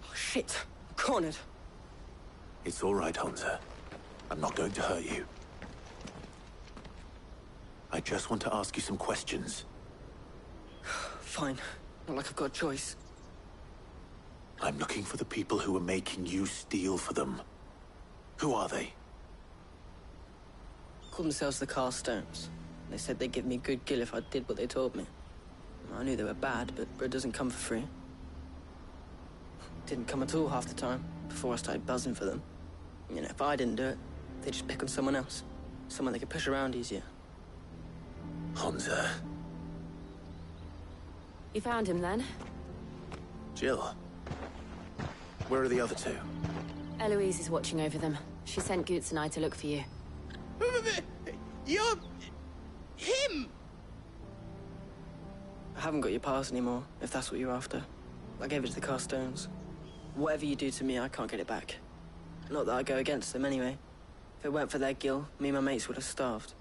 Oh, shit. Cornered. It's all right, Hunter. I'm not going to hurt you. I just want to ask you some questions. Fine. Not like I've got a choice. I'm looking for the people who are making you steal for them. Who are they? Called themselves the Carstones. They said they'd give me good gill if I did what they told me. I knew they were bad, but bread doesn't come for free. Didn't come at all half the time, before I started buzzing for them. You know, if I didn't do it, they'd just pick on someone else. Someone they could push around easier. Hunter. You found him then? Jill. Where are the other two? Eloise is watching over them. She sent Goots and I to look for you. You're... him! I haven't got your pass anymore, if that's what you're after. I gave it to the Carstones. Whatever you do to me, I can't get it back. Not that I go against them anyway. If it weren't for their gill, me and my mates would have starved.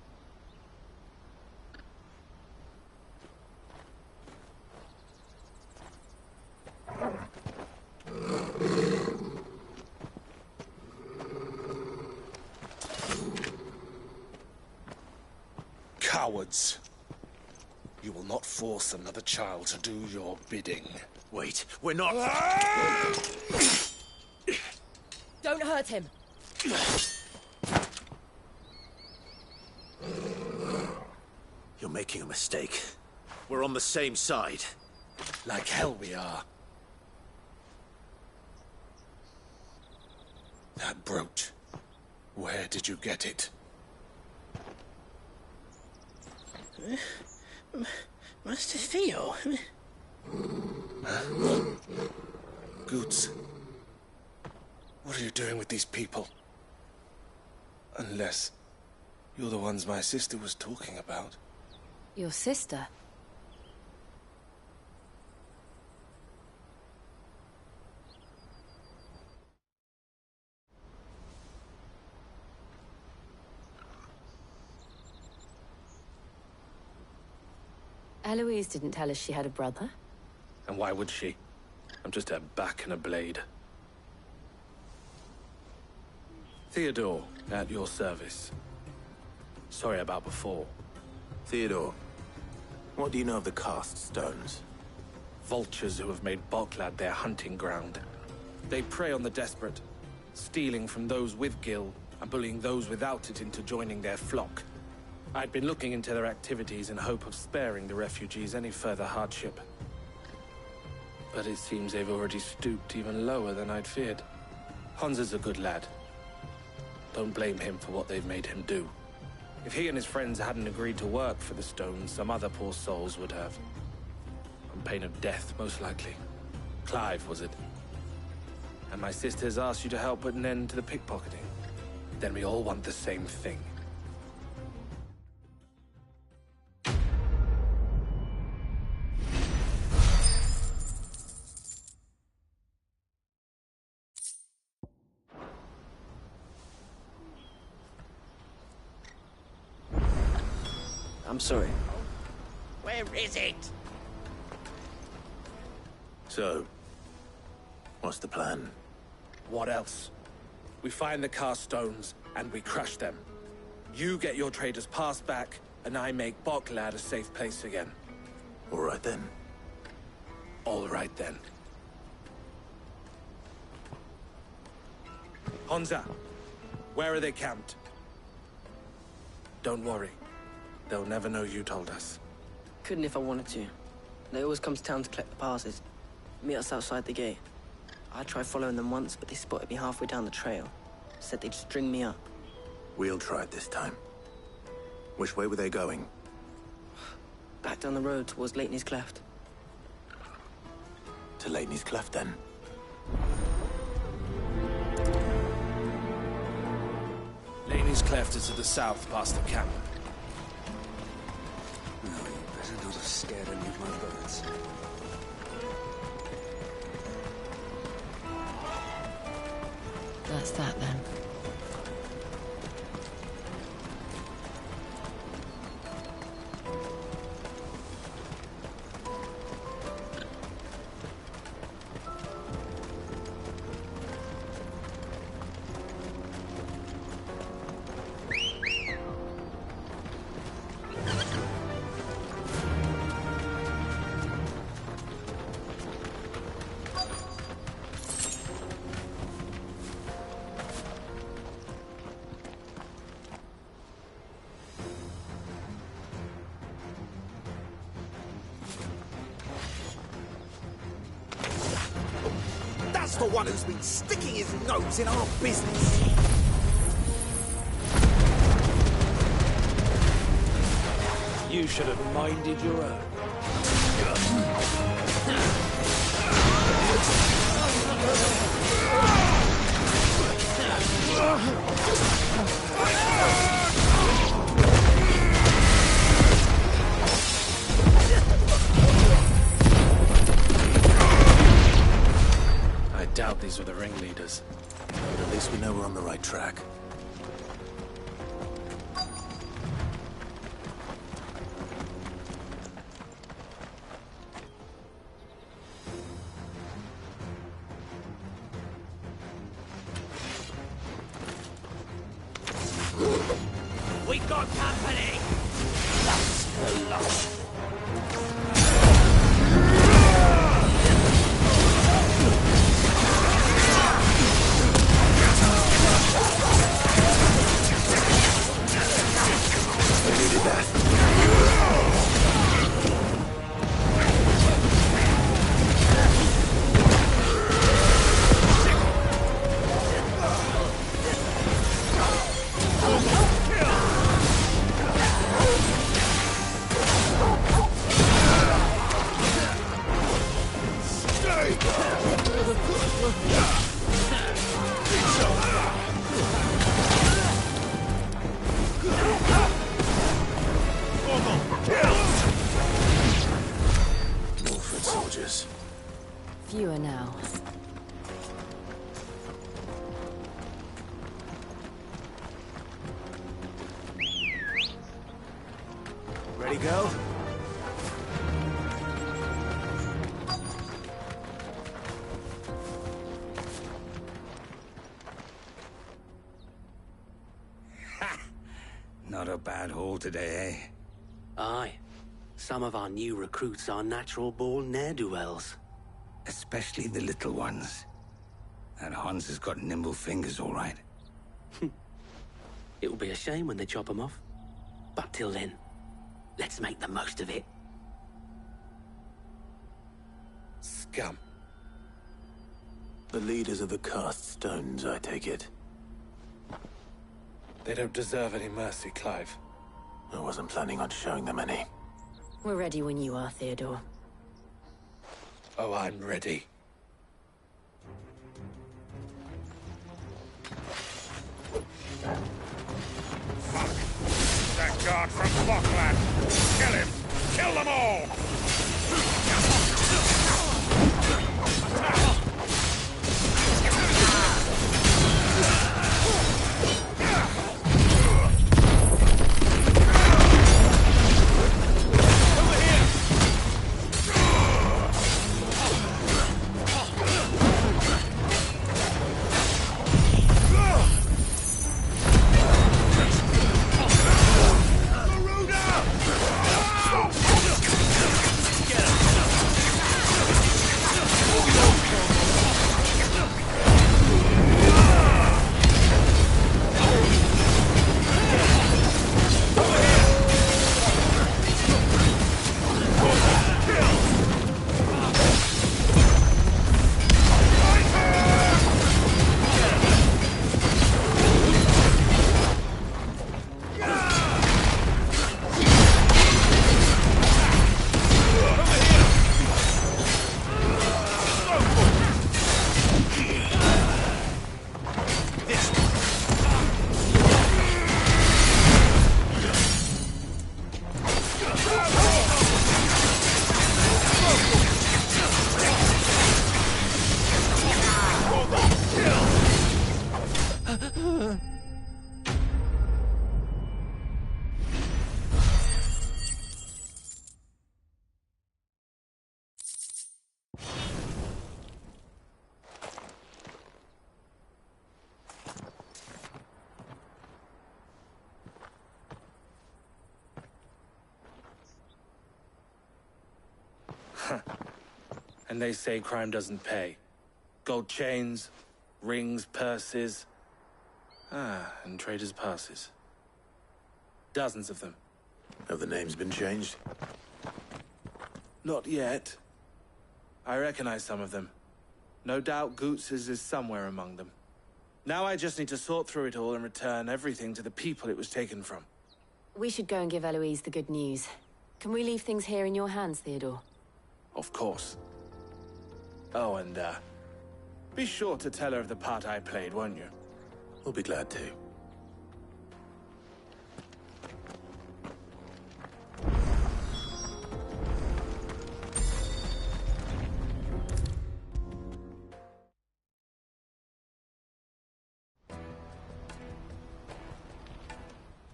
Cowards. You will not force another child to do your bidding. Wait, we're not... Don't hurt him! You're making a mistake. We're on the same side. Like hell we are. That brooch. Where did you get it? Master Theo? Goots. What are you doing with these people? Unless you're the ones my sister was talking about. Your sister? Eloise didn't tell us she had a brother. And why would she? I'm just her back and a blade. Theodore, at your service. Sorry about before. Theodore, what do you know of the cast stones? Vultures who have made Boklad their hunting ground. They prey on the desperate, stealing from those with gil and bullying those without it into joining their flock. I'd been looking into their activities in hope of sparing the refugees any further hardship. But it seems they've already stooped even lower than I'd feared. Hansa's a good lad. Don't blame him for what they've made him do. If he and his friends hadn't agreed to work for the stones, some other poor souls would have. On pain of death, most likely. Clive, was it? And my sisters asked you to help put an end to the pickpocketing. Then we all want the same thing. I'm sorry. Where is it? So, what's the plan? What else? We find the cast stones, and we crush them. You get your trader's pass back, and I make Boklad a safe place again. All right then. All right then. Honza, where are they camped? Don't worry. They'll never know you told us. Couldn't if I wanted to. They always come to town to collect the passes. Meet us outside the gate. I tried following them once, but they spotted me halfway down the trail. Said they'd string me up. We'll try it this time. Which way were they going? Back down the road towards Leitney's Cleft. To Leitney's Cleft, then. Leitney's Cleft is to the south, past the camp. No, you better not have scared any of my birds. That's that, then. That's the one who's been sticking his nose in our business. You should have minded your own. I doubt these were the ringleaders. But at least we know we're on the right track. We got company! That's the lot. Northwood soldiers. Fewer now. Ready, go? Not a bad haul today, eh? Aye. Some of our new recruits are natural-born ne'er-do-wells. Especially the little ones. That Hans has got nimble fingers, all right. It'll be a shame when they chop them off. But till then, let's make the most of it. Scum. The leaders of the cast stones, I take it. They don't deserve any mercy, Clive. I wasn't planning on showing them any. We're ready when you are, Theodore. Oh, I'm ready. That guard from Boklad! Kill him! Kill them all! And they say crime doesn't pay. Gold chains, rings, purses. And traders' passes. Dozens of them. Have the names been changed? Not yet. I recognize some of them. No doubt Goots's is somewhere among them. Now I just need to sort through it all and return everything to the people it was taken from. We should go and give Eloise the good news. Can we leave things here in your hands, Theodore? Of course. Oh, and, be sure to tell her of the part I played, won't you? We'll be glad to.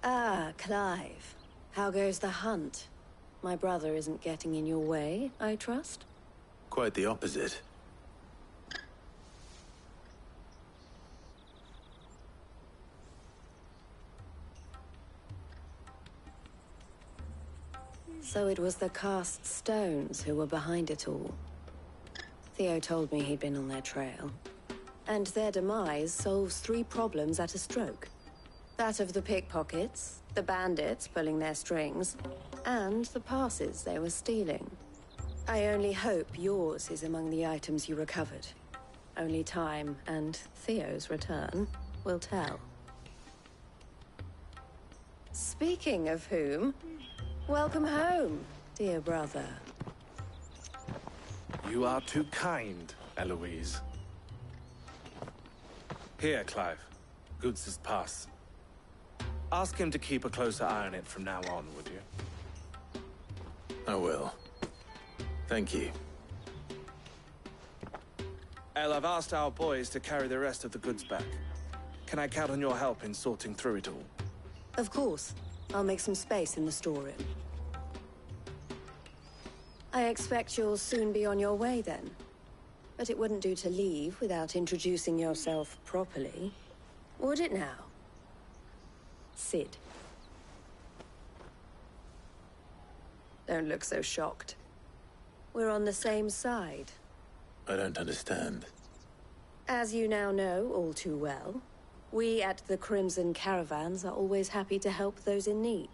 Ah, Clive. How goes the hunt? My brother isn't getting in your way, I trust? Quite the opposite. So it was the cast stones who were behind it all. Theo told me he'd been on their trail. And their demise solves 3 problems at a stroke. That of the pickpockets, the bandits pulling their strings, and the passes they were stealing. I only hope yours is among the items you recovered. Only time and Theo's return will tell. Speaking of whom, welcome home, dear brother. You are too kind, Eloise. Here, Clive. Goots's pass. Ask him to keep a closer eye on it from now on, would you? I will. Thank you. El, I've asked our boys to carry the rest of the goods back. Can I count on your help in sorting through it all? Of course. I'll make some space in the storeroom. I expect you'll soon be on your way then. But it wouldn't do to leave without introducing yourself properly. Would it now? Sid. Don't look so shocked. We're on the same side. I don't understand. As you now know all too well, we at the Crimson Caravans are always happy to help those in need.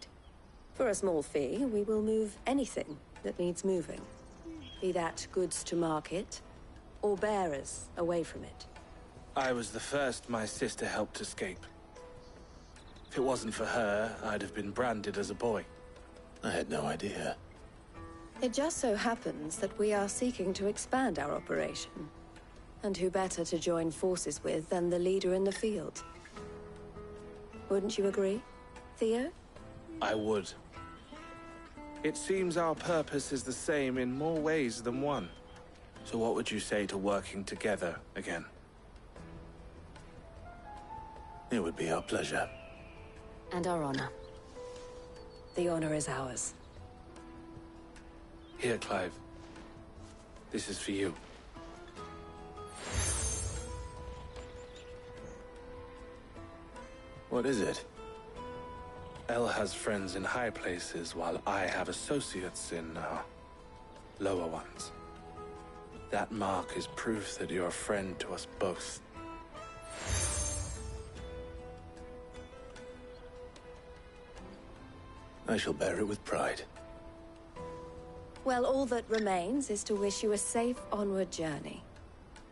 For a small fee, we will move anything that needs moving. Be that goods to market, or bearers away from it. I was the first my sister helped escape. If it wasn't for her, I'd have been branded as a boy. I had no idea. It just so happens that we are seeking to expand our operation. And who better to join forces with than the leader in the field? Wouldn't you agree, Theo? I would. It seems our purpose is the same in more ways than one. So what would you say to working together again? It would be our pleasure. And our honor. The honor is ours. Here, Clive. This is for you. What is it? El has friends in high places, while I have associates in, lower ones. That mark is proof that you're a friend to us both. I shall bear it with pride. Well, all that remains is to wish you a safe onward journey.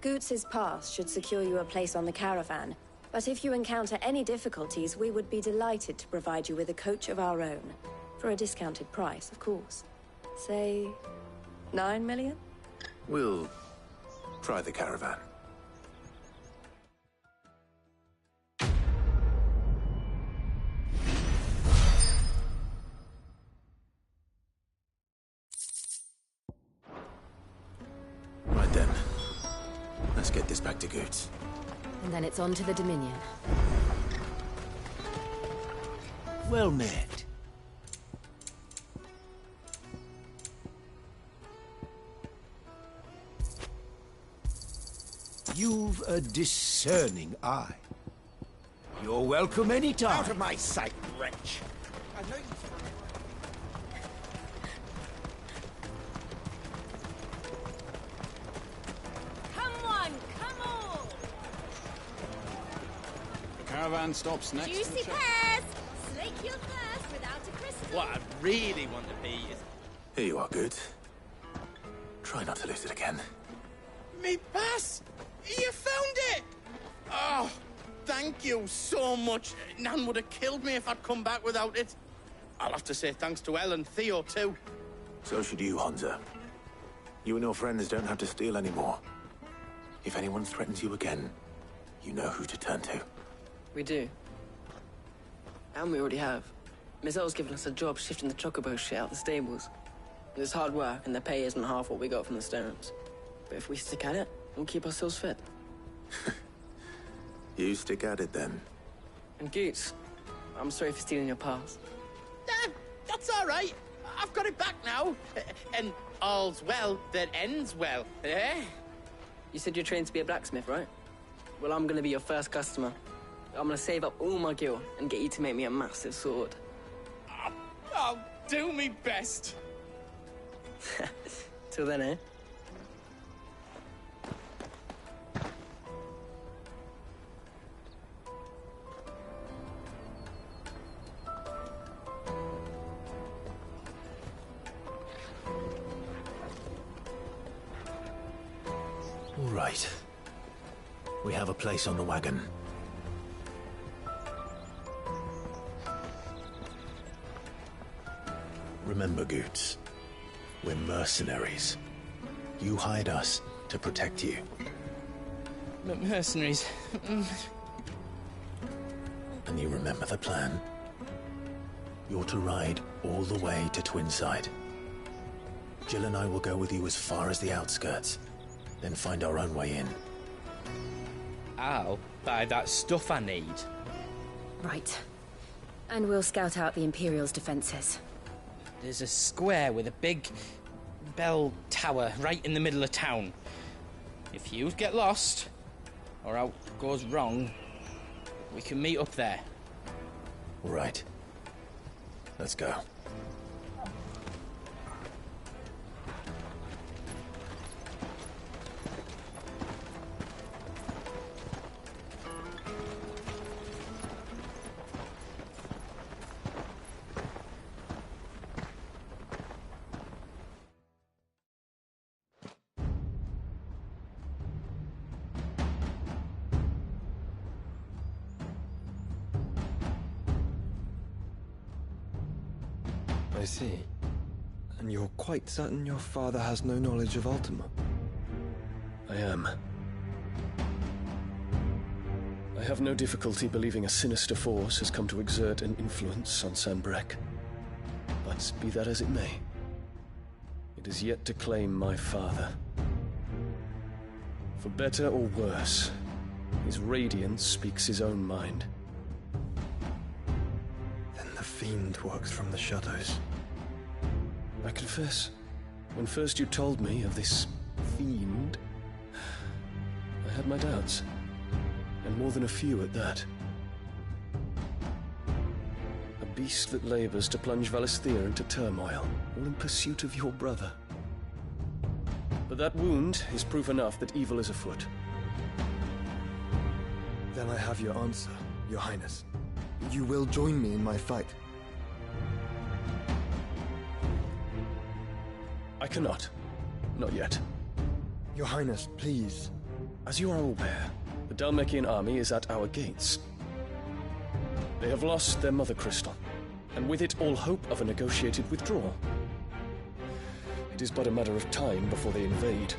Goots's pass should secure you a place on the caravan, but if you encounter any difficulties, we would be delighted to provide you with a coach of our own. For a discounted price, of course. Say, 9 million? We'll try the caravan. Right then. Let's get this back to Goots. And then it's on to the Dominion. Well met. You've a discerning eye. You're welcome anytime. Out of my sight, wretch! I know you... Come on, come on! The caravan stops next Juicy to the pears! Slake your thirst without a crystal. What I really want to be is... Here you are, Good. Try not to lose it again. Me pass! You found it! Oh, thank you so much. Nan would have killed me if I'd come back without it. I'll have to say thanks to Elle and Theo, too. So should you, Hansa. You and your friends don't have to steal anymore. If anyone threatens you again, you know who to turn to. We do. And we already have. Mizelle's given us a job shifting the chocobo shit out the stables. It's hard work, and the pay isn't half what we got from the stones. But if we stick at it, we'll keep ourselves fit. You stick at it, then. And Goots, I'm sorry for stealing your pass. That's all right. I've got it back now. And all's well that ends well, eh? You said you're trained to be a blacksmith, right? Well, I'm gonna be your first customer. I'm gonna save up all my gil and get you to make me a massive sword. I'll do me best. Till then, eh? All right. We have a place on the wagon. Remember, Goots, we're mercenaries. You hired us to protect you. Mercenaries. And you remember the plan? You're to ride all the way to Twinside. Jill and I will go with you as far as the outskirts, then find our own way in. I'll buy that stuff I need. Right. And we'll scout out the Imperial's defenses. There's a square with a big bell tower right in the middle of town. If you get lost, or out goes wrong, we can meet up there. All right. Let's go. I see. And you're quite certain your father has no knowledge of Ultima? I am. I have no difficulty believing a sinister force has come to exert an influence on Sanbreque. But be that as it may, it is yet to claim my father. For better or worse, his radiance speaks his own mind. Then the Fiend works from the shadows. I confess, when first you told me of this Fiend, I had my doubts. And more than a few at that. A beast that labors to plunge Valisthea into turmoil, all in pursuit of your brother. But that wound is proof enough that evil is afoot. Then I have your answer, Your Highness. You will join me in my fight. I cannot. Not yet. Your Highness, please. As you are aware, the Dhalmekian army is at our gates. They have lost their mother crystal, and with it all hope of a negotiated withdrawal. It is but a matter of time before they invade.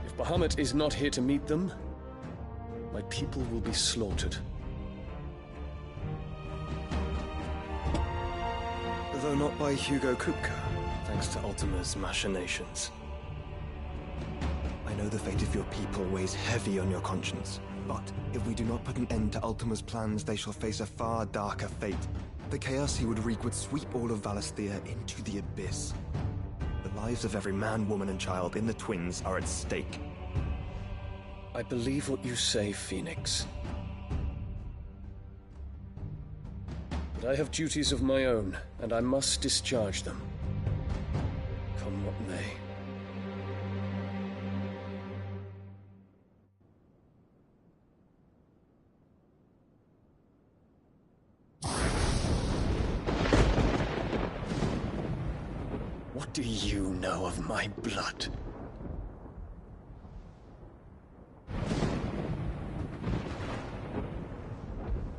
If Bahamut is not here to meet them, my people will be slaughtered. Though not by Hugo Kupka, thanks to Ultima's machinations. I know the fate of your people weighs heavy on your conscience, but if we do not put an end to Ultima's plans, they shall face a far darker fate. The chaos he would wreak would sweep all of Valisthea into the abyss. The lives of every man, woman, and child in the Twins are at stake. I believe what you say, Phoenix. But I have duties of my own, and I must discharge them. Come what may. What do you know of my blood?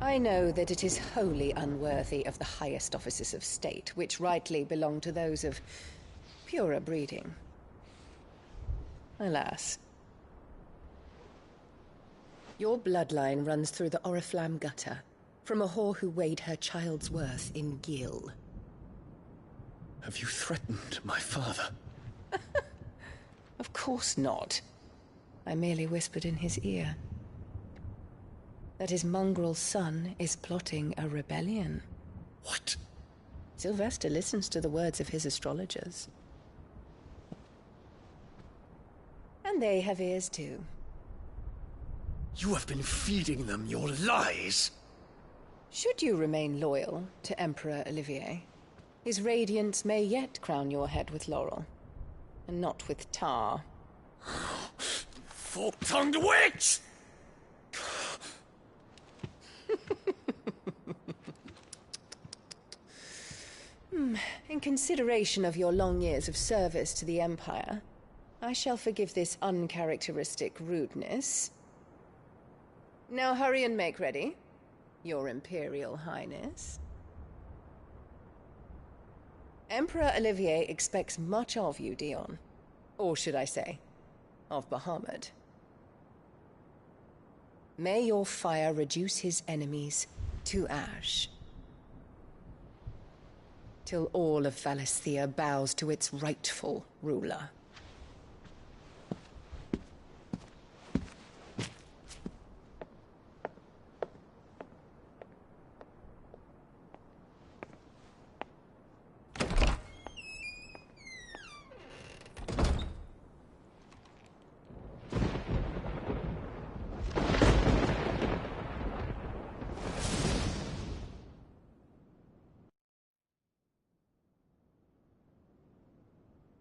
I know that it is wholly unworthy of the highest offices of state, which rightly belong to those of purer breeding. Alas. Your bloodline runs through the Oriflamme gutter, from a whore who weighed her child's worth in gil. Have you threatened my father? Of course not. I merely whispered in his ear that his mongrel son is plotting a rebellion. What? Sylvester listens to the words of his astrologers. And they have ears too. You have been feeding them your lies! Should you remain loyal to Emperor Olivier, his radiance may yet crown your head with laurel, and not with tar. Fork-tongued witch! In consideration of your long years of service to the Empire, I shall forgive this uncharacteristic rudeness. Now hurry and make ready, Your Imperial Highness. Emperor Olivier expects much of you, Dion. Or should I say, of Bahamut. May your fire reduce his enemies to ash, till all of Valisthea bows to its rightful ruler.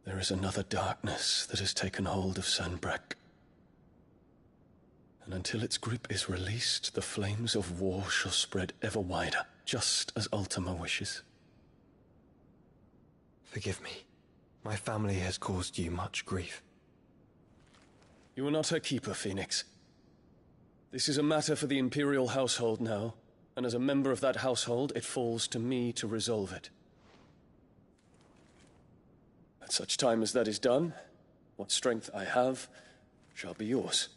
There is another darkness that has taken hold of Sanbreque. And until its grip is released, the flames of war shall spread ever wider, just as Ultima wishes. Forgive me. My family has caused you much grief. You are not her keeper, Phoenix. This is a matter for the Imperial household now, and as a member of that household, it falls to me to resolve it. At such time as that is done, what strength I have shall be yours.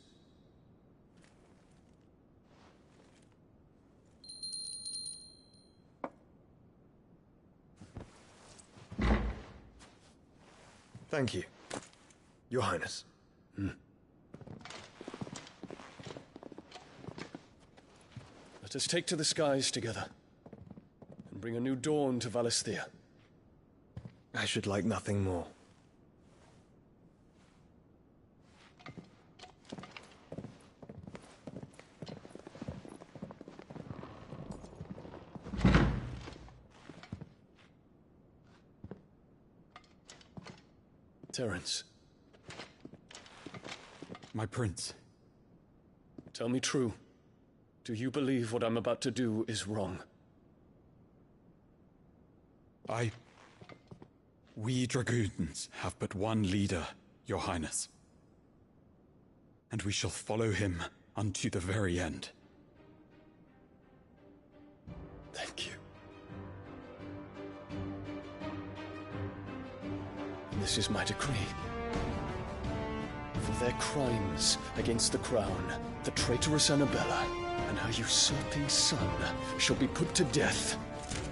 Thank you, Your Highness. Let us take to the skies together, and bring a new dawn to Valisthea. I should like nothing more. Terence. My prince. Tell me true. Do you believe what I'm about to do is wrong? We dragoons have but one leader, Your Highness. And we shall follow him unto the very end. Thank you. And this is my decree. For their crimes against the crown, the traitorous Annabella and her usurping son shall be put to death,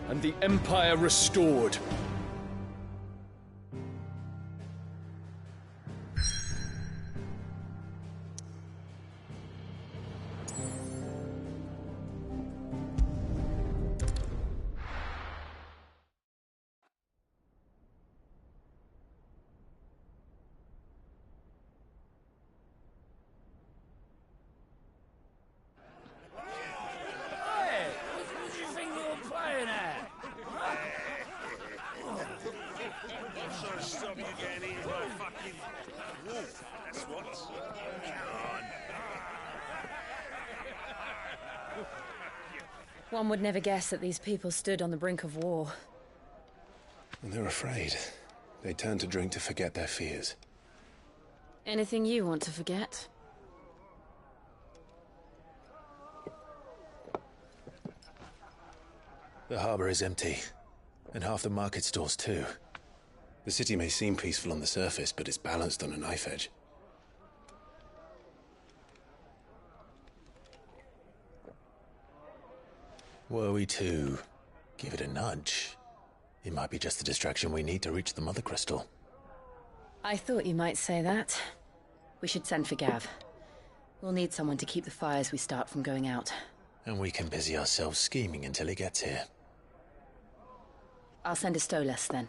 and the Empire restored. Stop you getting into my fucking wolf, that's what. Come on. One would never guess that these people stood on the brink of war. And they're afraid. They turn to drink to forget their fears. Anything you want to forget? The harbor is empty, and half the market stalls too. The city may seem peaceful on the surface, but it's balanced on a knife edge. Were we to give it a nudge, it might be just the distraction we need to reach the Mother Crystal. I thought you might say that. We should send for Gav. We'll need someone to keep the fires we start from going out. And we can busy ourselves scheming until he gets here. I'll send a Stolas then.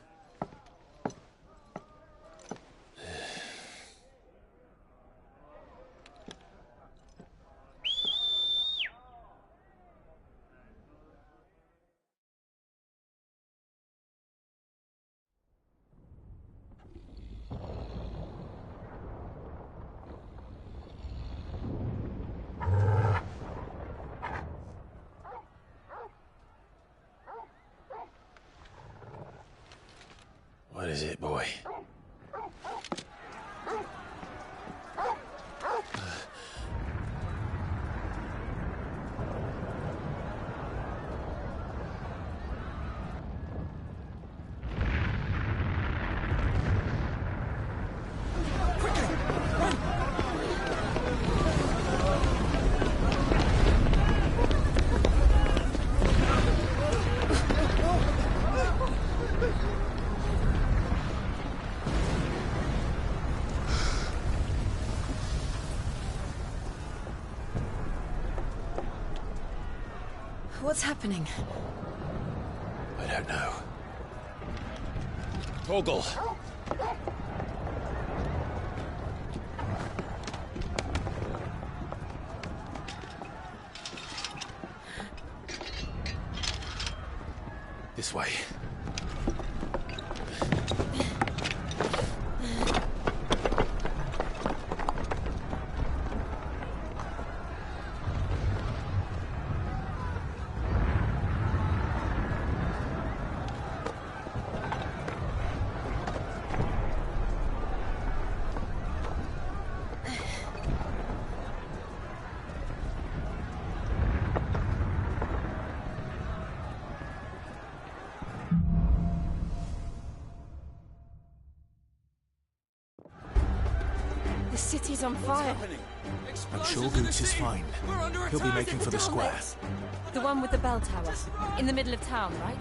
What is it, boy? What's happening? I don't know. Torgal! This way. The city's on fire. I'm sure Goots is fine. He'll be making for the square. The one with the bell tower. In the middle of town, right?